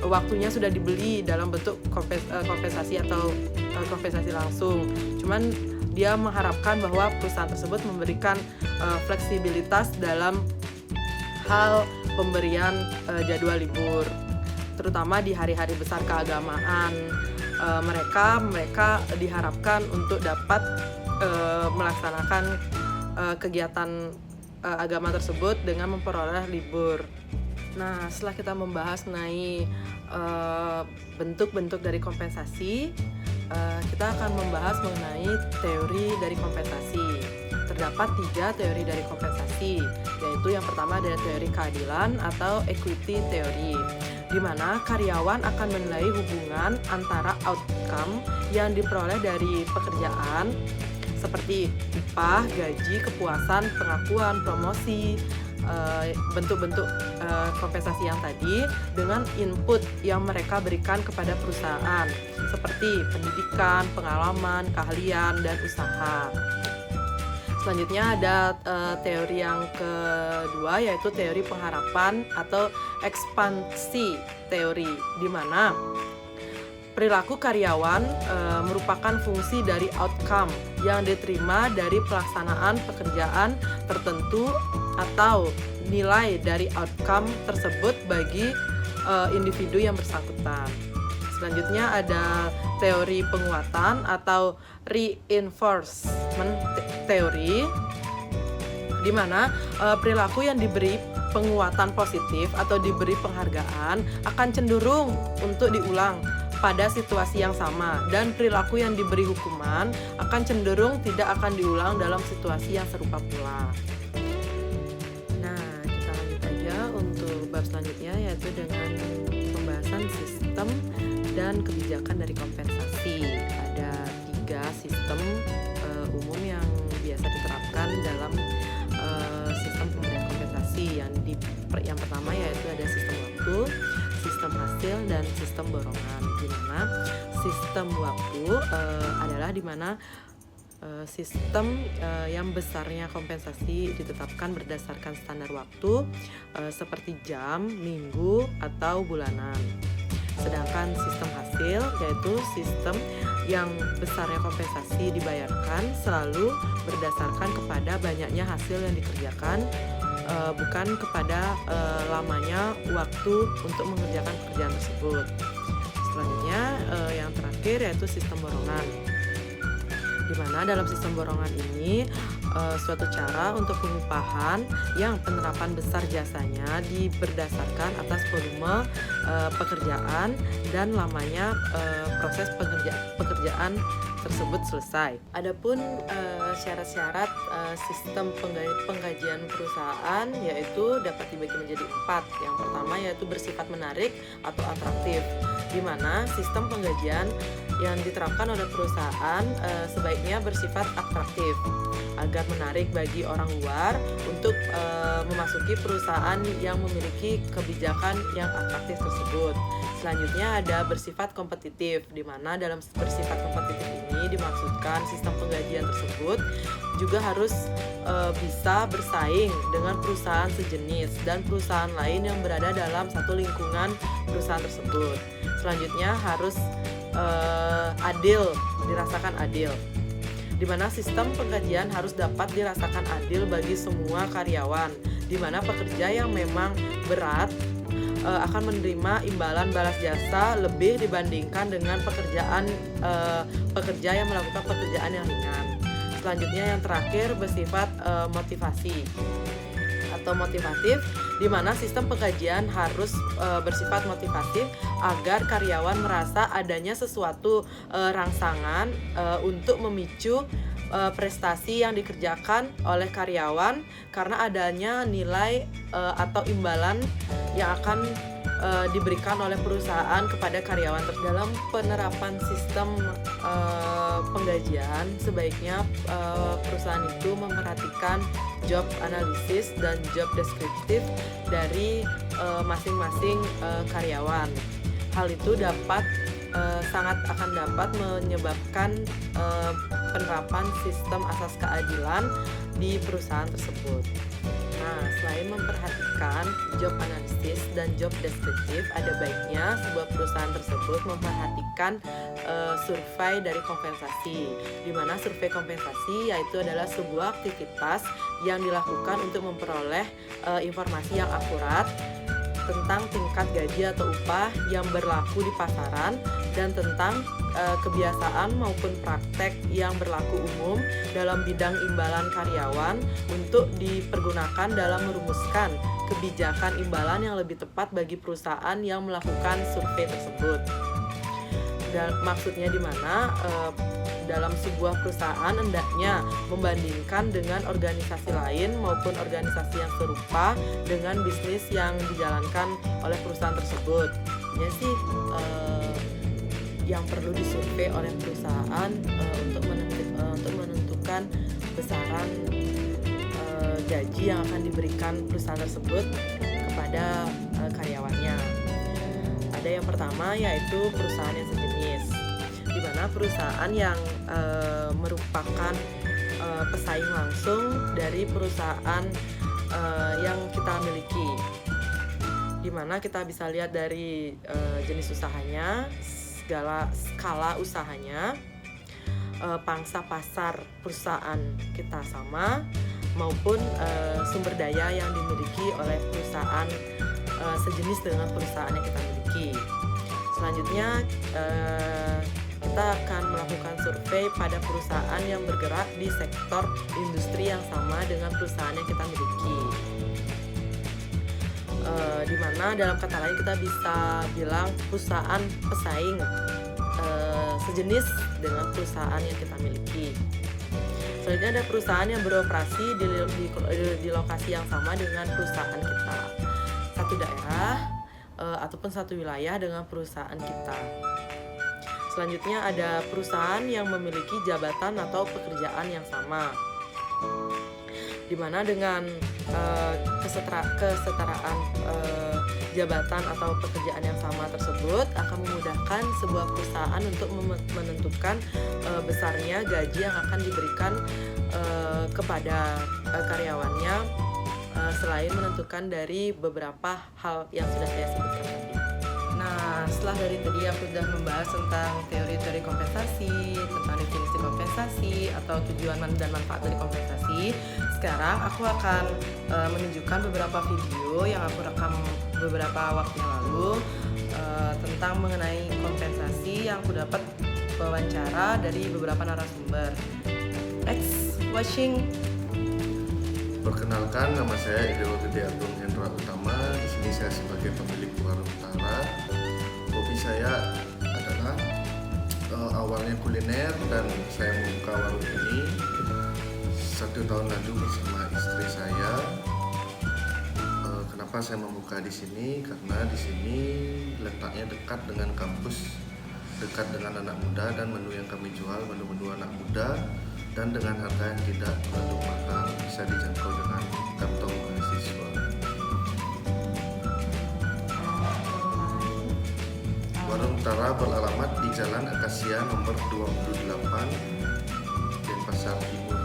waktunya sudah dibeli dalam bentuk kompensasi atau kompensasi langsung. Cuman dia mengharapkan bahwa perusahaan tersebut memberikan fleksibilitas dalam hal pemberian jadwal libur, terutama di hari-hari besar keagamaan. Mereka diharapkan untuk dapat melaksanakan kegiatan agama tersebut dengan memperoleh libur. Nah, setelah kita membahas mengenai bentuk-bentuk dari kompensasi, kita akan membahas mengenai teori dari kompensasi. Terdapat 3 teori dari kompensasi, yaitu yang pertama adalah teori keadilan atau equity theory, di mana karyawan akan menilai hubungan antara outcome yang diperoleh dari pekerjaan seperti upah, gaji, kepuasan, pengakuan, promosi, bentuk-bentuk kompensasi yang tadi dengan input yang mereka berikan kepada perusahaan seperti pendidikan, pengalaman, keahlian, dan usaha. Selanjutnya ada teori yang kedua, yaitu teori pengharapan atau ekspansi teori, di mana perilaku karyawan merupakan fungsi dari outcome yang diterima dari pelaksanaan pekerjaan tertentu atau nilai dari outcome tersebut bagi individu yang bersangkutan. Selanjutnya ada teori penguatan atau reinforcement teori, di mana perilaku yang diberi penguatan positif atau diberi penghargaan akan cenderung untuk diulang pada situasi yang sama, dan perilaku yang diberi hukuman akan cenderung tidak akan diulang dalam situasi yang serupa pula. Nah, kita lanjut aja untuk bab selanjutnya, yaitu dengan pembahasan sistem dan kebijakan dari kompensasi. Ada 3 sistem umum yang biasa diterapkan dalam sistem pemberian kompensasi. Yang pertama yaitu ada sistem waktu, sistem hasil, dan sistem borongan. Di mana sistem waktu adalah di mana sistem yang besarnya kompensasi ditetapkan berdasarkan standar waktu seperti jam, minggu, atau bulanan. Sedangkan sistem hasil yaitu sistem yang besarnya kompensasi dibayarkan selalu berdasarkan kepada banyaknya hasil yang dikerjakan, bukan kepada lamanya waktu untuk mengerjakan pekerjaan tersebut. Selanjutnya yang terakhir yaitu sistem borongan, di mana dalam sistem borongan ini suatu cara untuk pengupahan yang penerapan besar jasanya berdasarkan atas volume pekerjaan dan lamanya proses pekerjaan tersebut selesai. Adapun syarat-syarat sistem penggajian perusahaan yaitu dapat dibagi menjadi 4. Yang pertama yaitu bersifat menarik atau atraktif, di mana sistem penggajian yang diterapkan oleh perusahaan sebaiknya bersifat atraktif agar menarik bagi orang luar untuk memasuki perusahaan yang memiliki kebijakan yang atraktif tersebut. Selanjutnya ada bersifat kompetitif, di mana dalam bersifat kompetitif ini dimaksudkan sistem penggajian tersebut juga harus bisa bersaing dengan perusahaan sejenis dan perusahaan lain yang berada dalam satu lingkungan perusahaan tersebut. Selanjutnya harus adil, dirasakan adil, di mana sistem penggajian harus dapat dirasakan adil bagi semua karyawan, di mana pekerja yang memang berat akan menerima imbalan balas jasa lebih dibandingkan dengan pekerja yang melakukan pekerjaan yang ringan. Selanjutnya yang terakhir bersifat motivasi atau motivatif, di mana sistem penggajian harus bersifat motivatif agar karyawan merasa adanya sesuatu rangsangan untuk memicu prestasi yang dikerjakan oleh karyawan karena adanya nilai atau imbalan yang akan diberikan oleh perusahaan kepada karyawan. Dalam penerapan sistem penggajian sebaiknya perusahaan itu memperhatikan job analisis dan job deskriptif dari masing-masing karyawan. Hal itu sangat akan dapat menyebabkan penerapan sistem asas keadilan di perusahaan tersebut. Nah, selain memperhatikan job analysis dan job descriptive, ada baiknya sebuah perusahaan tersebut memperhatikan survei dari kompensasi, di mana survei kompensasi yaitu adalah sebuah aktivitas yang dilakukan untuk memperoleh informasi yang akurat tentang tingkat gaji atau upah yang berlaku di pasaran dan tentang kebiasaan maupun praktek yang berlaku umum dalam bidang imbalan karyawan untuk dipergunakan dalam merumuskan kebijakan imbalan yang lebih tepat bagi perusahaan yang melakukan survei tersebut. Maksudnya di mana dalam sebuah perusahaan hendaknya membandingkan dengan organisasi lain maupun organisasi yang serupa dengan bisnis yang dijalankan oleh perusahaan tersebut. Ya sih yang perlu disurvei oleh perusahaan untuk menentukan besaran gaji yang akan diberikan perusahaan tersebut kepada karyawannya. Ada yang pertama yaitu perusahaan yang sejenis, di mana perusahaan yang merupakan pesaing langsung dari perusahaan yang kita miliki, di mana kita bisa lihat dari jenis usahanya, skala usahanya, pangsa pasar perusahaan kita sama, maupun sumber daya yang dimiliki oleh perusahaan sejenis dengan perusahaan yang kita miliki. Selanjutnya kita akan melakukan survei pada perusahaan yang bergerak di sektor industri yang sama dengan perusahaan yang kita miliki. Di mana dalam kata lain kita bisa bilang perusahaan pesaing sejenis dengan perusahaan yang kita miliki. Selanjutnya ada perusahaan yang beroperasi di lokasi yang sama dengan perusahaan kita, satu daerah ataupun satu wilayah dengan perusahaan kita. Selanjutnya ada perusahaan yang memiliki jabatan atau pekerjaan yang sama, di mana dengan kesetaraan jabatan atau pekerjaan yang sama tersebut akan memudahkan sebuah perusahaan untuk menentukan besarnya gaji yang akan diberikan kepada karyawannya, selain menentukan dari beberapa hal yang sudah saya sebutkan tadi. Nah, setelah dari tadi aku sudah membahas tentang teori-teori kompensasi, tentang definisi kompensasi atau tujuan dan manfaat dari kompensasi, sekarang aku akan menunjukkan beberapa video yang aku rekam beberapa waktu yang lalu tentang mengenai kompensasi yang aku dapat wawancara dari beberapa narasumber. Let's watching. Perkenalkan, nama saya Idil Gede Agung Hendra Utama. Di sini saya sebagai pemilik Warung Utara. Hobi saya adalah awalnya kuliner dan saya membuka warung ini 1 tahun lalu bersama istri saya. Kenapa saya membuka di sini? Karena di sini letaknya dekat dengan kampus, dekat dengan anak muda, dan menu yang kami jual menu-menu anak muda dan dengan harga yang tidak terlalu mahal, bisa dijangkau dengan kantong mahasiswa. Warung Utara beralamat di Jalan Akasia nomor 28, Denpasar Timur.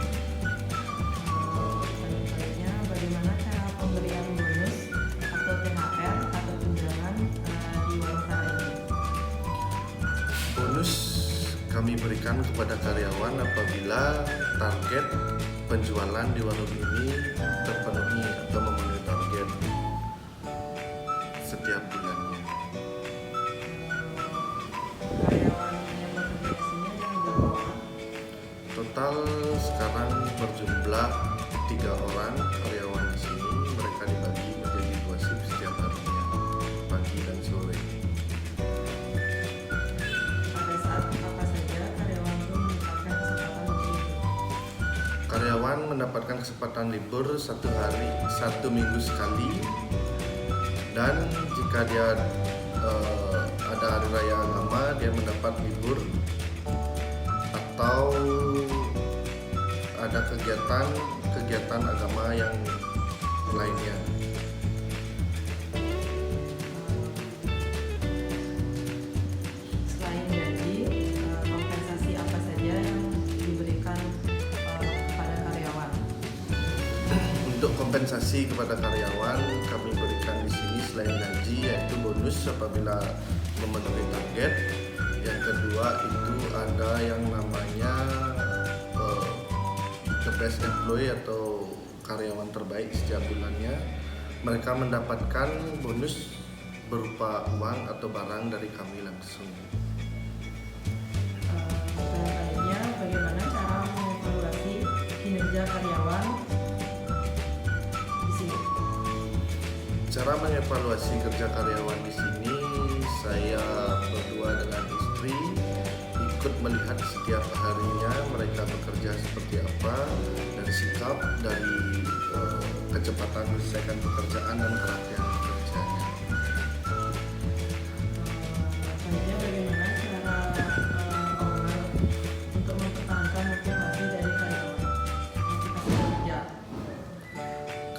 Bagaimana cara pemberian bonus atau THR atau tunjangan di Warung Utara ini? Bonus kami berikan kepada karyawan apabila target penjualan di warung ini terpenuhi atau memenuhi target setiap bulannya. Karyawan yang bekerja di sini ada berapa orang? Total sekarang berjumlah 3 orang karyawan di sini. Mereka dibagi menjadi 2 shift setiap harinya, pagi dan sore. Pada saat apa saja karyawan itu mendapatkan kesempatan libur? Karyawan mendapatkan kesempatan libur 1 minggu sekali, dan jika dia ada hari raya agama, dia mendapat libur, atau ada kegiatan agama yang lainnya. Selain gaji, kompensasi apa saja yang diberikan kepada karyawan? Untuk kompensasi kepada karyawan kami berikan di sini selain gaji yaitu bonus apabila memenuhi target. Yang kedua itu ada yang namanya the best employee atau karyawan terbaik setiap bulannya. Mereka mendapatkan bonus berupa uang atau barang dari kami langsung. Selanjutnya, bagaimana cara mengevaluasi kinerja karyawan di sini? Cara mengevaluasi kerja karyawan di sini, saya berdua dengan istri ikut melihat setiap harinya mereka bekerja seperti apa, dari sikap, dari kecepatan menyelesaikan pekerjaan dan perhatian pekerjaannya. Selanjutnya, bagaimana cara owner untuk mempertahankan motivasi dari karyawan, motivasi kerja?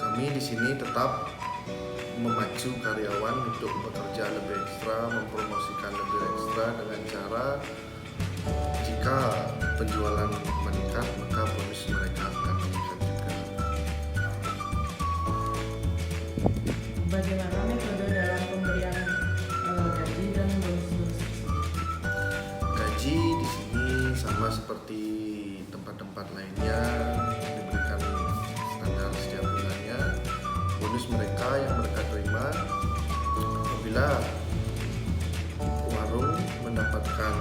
Kami di sini tetap memacu karyawan untuk bekerja lebih ekstra, mempromosikan lebih ekstra dengan cara jika penjualan meningkat maka bonus mereka akan meningkat juga. Bagaimana metode dalam pemberian gaji dan bonus-bonus tersebut? Gaji di sini sama seperti tempat-tempat lainnya diberikan standar setiap bulannya. Bonus mereka yang mereka terima apabila warung mendapatkan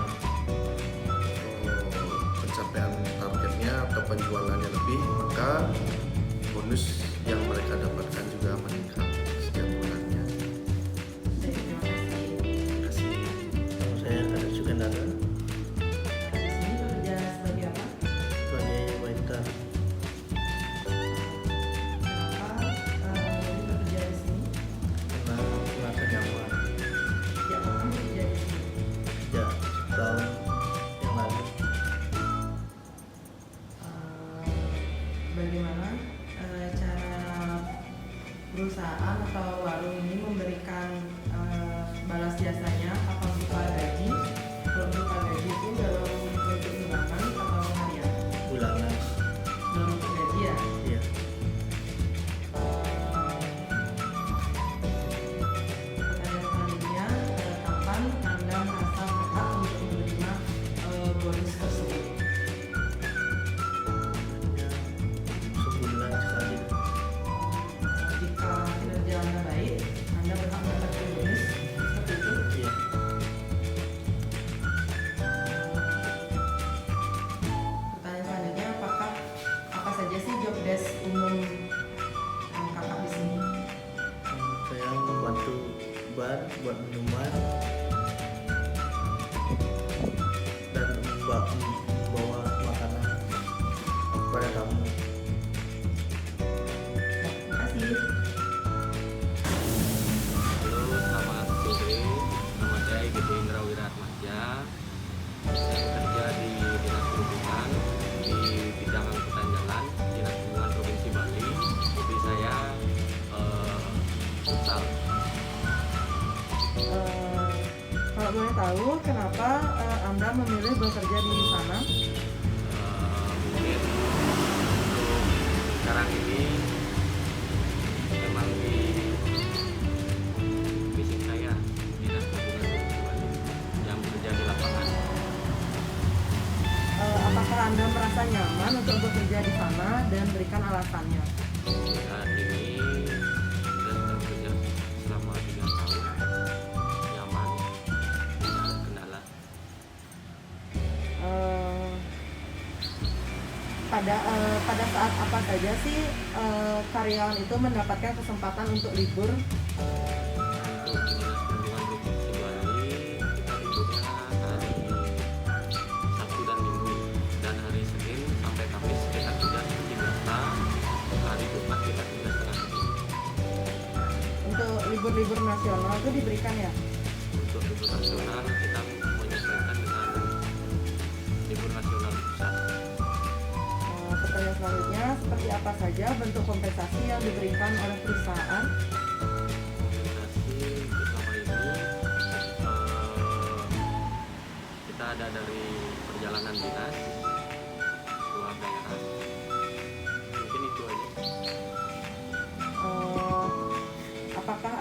pencapaian targetnya atau penjualannya lebih, maka bonus yang mereka dapatkan juga meningkat setiap bulannya. Terima kasih. Terima kasih. Nama saya ada Sukendara, Di sini bekerja sebagai apa? sebagai waiter. Kenapa memilih bekerja di sini? Karena merasa nyaman Sejak kapan bekerja di sini? sejak tahun yang lalu. Bagaimana cara perusahaan atau warung ini memberikan balas jasanya kapan berupa gaji? Kalau berupa gaji itu dalam bentuk bulanan atau harian? Bulanan, Dalam bentuk gaji ya? iya. Pertanyaan selanjutnya, kapan Anda merasa berhak untuk menerima bonus tersebut? Hanya sebulan sekali. Jika kinerja Anda baik, Anda berhak mendapatkan bonus seperti itu. Iya. Pertanyaan selanjutnya, apa saja sih job desk umum kakak di sini? Saya membantu bar buat minuman dan membawa makanan kepada tamu. Terima kasih. Halo, selamat sore. Nama saya Gede Indra Wiratmaja. Saya bekerja di Dinas Perhubungan di bidang angkutan jalan, Dinas Perhubungan Provinsi Bali. Hobi saya futsal. Kalau boleh tahu, kenapa Anda memilih bekerja di sana? Mungkin untuk sekarang ini memang di fisik saya Dinas Perhubungan Provinsi Bali yang bekerja di lapangan. Apakah Anda merasa nyaman untuk bekerja di sana dan berikan alasannya? Saat ini saya sudah bekerja selama 3 tahun, nyaman, tidak ada kendala. Pada saat apa saja sih karyawan itu mendapatkan kesempatan untuk libur? Untuk Dinas Perhubungan Provinsi Bali, kita liburnya hari Sabtu dan Minggu, dan hari Senin sampai Kamis kita kerja seperti biasa, hari Jumat kita kerja setengah hari. Untuk libur-libur nasional itu diberikan ya? Untuk libur nasional kita menyesuaikan dengan libur nasional di pusat. Pertanyaan selanjutnya, seperti apa saja bentuk kompensasi yang diberikan oleh perusahaan? Kompensasi selama ini kita ada dari perjalanan dinas, uang daerah, mungkin itu aja.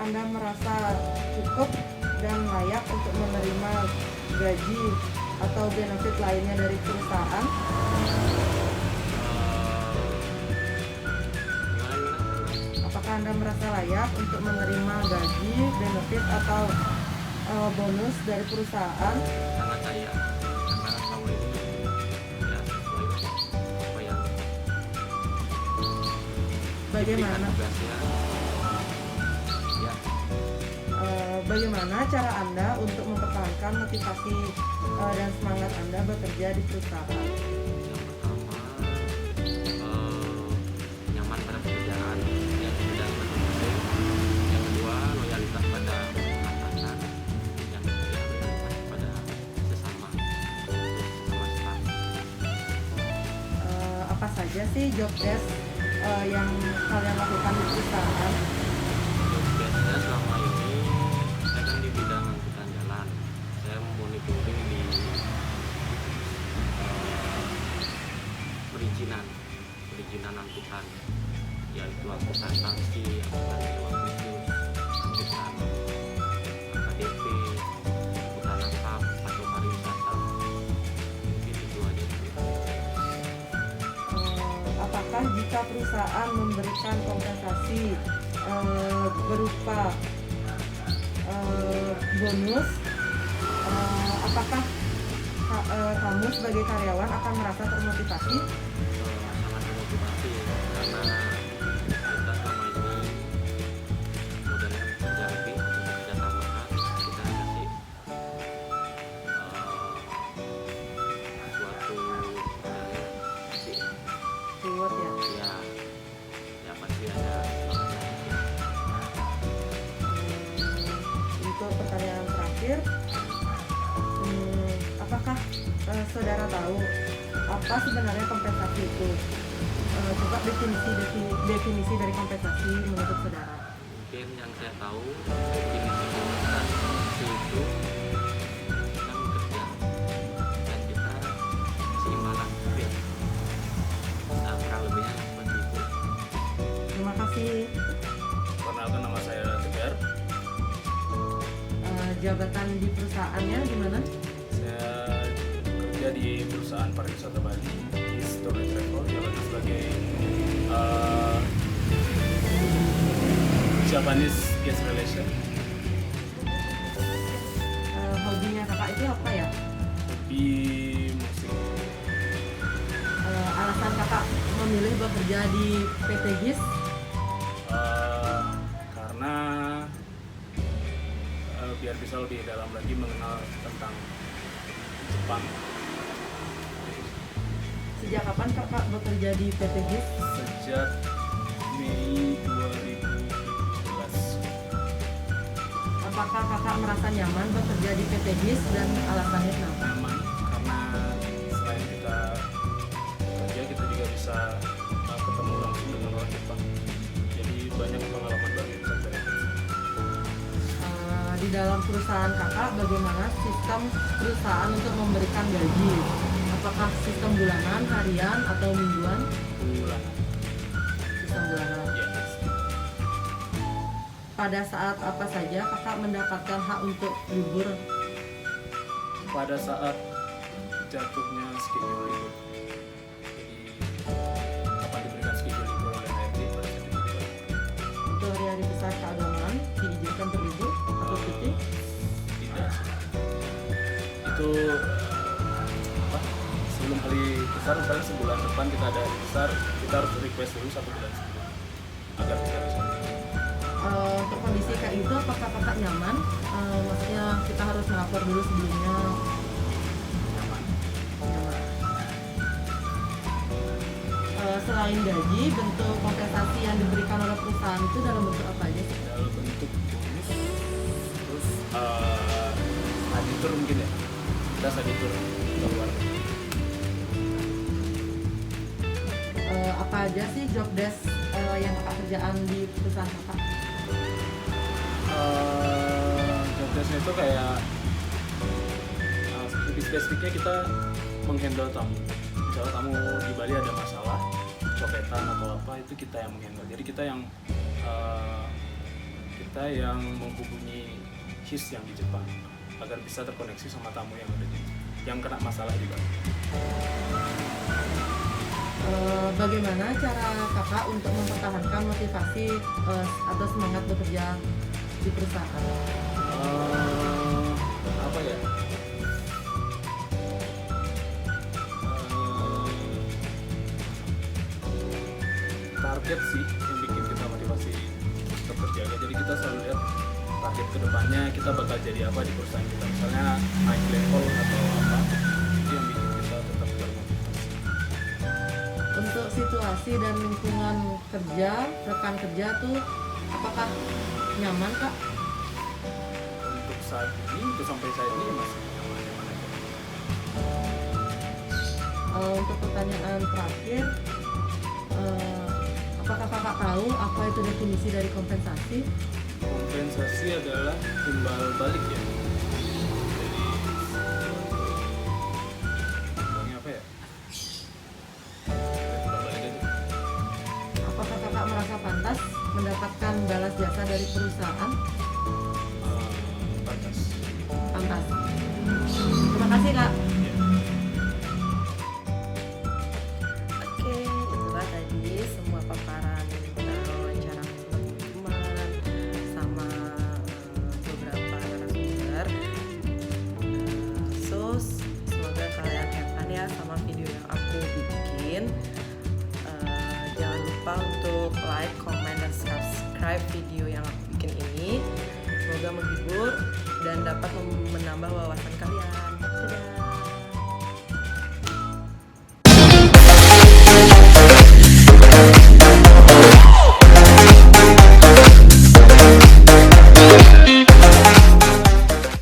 Anda merasa cukup dan layak untuk menerima gaji atau benefit lainnya dari perusahaan? Gimana? Apakah Anda merasa layak untuk menerima gaji, benefit atau bonus dari perusahaan? Sangat saya karena kamu ini ya sesuai apa yang Bagaimana? diberikan tugasnya. Ya, Bagaimana cara Anda untuk mempertahankan motivasi dan semangat Anda bekerja di perusahaan? yang pertama nyaman pada pekerjaan yang tidak berkonflik. Yang kedua loyalitas pada atasan. Yang ketiga loyalitas pada sesama staff. Apa saja sih job desk yang kalian lakukan di perusahaan? Biasanya selama ini saya kan di bidang angkutan jalan. Saya monitoring di perizinan angkutan, yaitu angkutan taksi, angkutan sewa khusus, angkutan AKDP, angkutan asap atau pariwisata. Mungkin itu aja sih. Apakah jika perusahaan memberikan kompensasi berupa bonus, apakah kamu sebagai karyawan akan merasa termotivasi? Sangat memotivasi karena kita selama ini modalnya bekerja lebih untuk bekerja tambahan, kita kasih suatu sih Reward ya. ya pasti ada Untuk pertanyaan terakhir, apakah saudara tahu apa sebenarnya kompensasi itu? Coba definisi dari kompensasi menurut saudara. mungkin yang saya tahu definisi kompensasi itu kita bekerja dan kita seimbangan ya. Nah, kurang lebihnya seperti itu. Terima kasih. Perkenalkan, nama saya Tegar. Jabatan di perusahaannya gimana? Saya kerja di perusahaan pariwisata Bali di Story Travel, jabatannya sebagai Japanese Guest Relation. Hobinya kakak itu apa ya? Hobi musik. Alasan kakak memilih bekerja di PT GIS? Karena biar bisa lebih dalam lagi mengenal tentang Jepang. Sejak kapan kakak bekerja di PT GIS? Sejak Mei 2017. Apakah kakak merasa nyaman bekerja di PT GIS dan alasannya kenapa? Nyaman karena selain kita kerja, kita juga bisa ketemu langsung dengan orang Jepang. Jadi banyak pengalaman baru yang bisa kita dapat. Di dalam perusahaan kakak, bagaimana sistem perusahaan untuk memberikan gaji? Apakah sistem bulanan, harian, atau mingguan? Bulan. Sistem bulanan. Yes. Pada saat apa saja kakak mendapatkan hak untuk libur? Pada saat jatuhnya schedule libur. Jadi kapan diberikan schedule libur oleh HRD pada saat itu juga. Untuk hari-hari besar keagamaan diizinkan berlibur atau cuti? Tidak. Itu apa? Sebelum hari besar, misalnya sebulan depan kita ada hari besar, kita harus request dulu 1 bulan sebelum agar kita bisa. Untuk kondisi kayak itu apakah kakak nyaman? Maksudnya kita harus melapor dulu sebelumnya. Nyaman. Nyaman. Selain gaji, bentuk kompensasi yang diberikan oleh perusahaan itu dalam bentuk apa aja sih? Dalam bentuk bonus, terus study tour mungkin ya, kita study tour ke luar. Apa aja sih job desk yang kakak kerjaan di perusahaan kakak? Job desk-nya itu kayak lebih spesifiknya kita menghandle tamu. Misalnya tamu di Bali ada masalah, copetan atau apa, itu kita yang menghandle. Jadi kita yang kita yang menghubungi HIS yang di Jepang agar bisa terkoneksi sama tamu yang ada yang kena masalah di Bali. Bagaimana cara kakak untuk mempertahankan motivasi atau semangat bekerja di perusahaan? Apa ya? Target sih yang bikin kita motivasi tetap terjaga. Jadi kita selalu lihat target kedepannya kita bakal jadi apa di perusahaan kita. Misalnya naik level atau apa. Itu yang bikin kita tetap termotivasi. Untuk situasi dan lingkungan kerja, rekan kerja tuh apakah nyaman kak? Untuk saat ini, untuk sampai saat ini masih nyaman-nyaman aja. Untuk pertanyaan terakhir, apakah kakak tahu apa itu definisi dari kompensasi? Kompensasi adalah timbal balik ya. Jadi bilangnya apa ya? Timbal balik aja. Apakah kakak merasa pantas mendapatkan balas jasa dari perusahaan? Pantas. Pantas. Terima kasih kak. Ya. Oke, itulah tadi semua paparan wawancara teman-teman sama beberapa narasumber. So, semoga kalian have fun ya sama video yang aku bikin. Jangan lupa untuk like, comment, dan subscribe video yang aku bikin ini. Semoga menghibur dan dapat menambah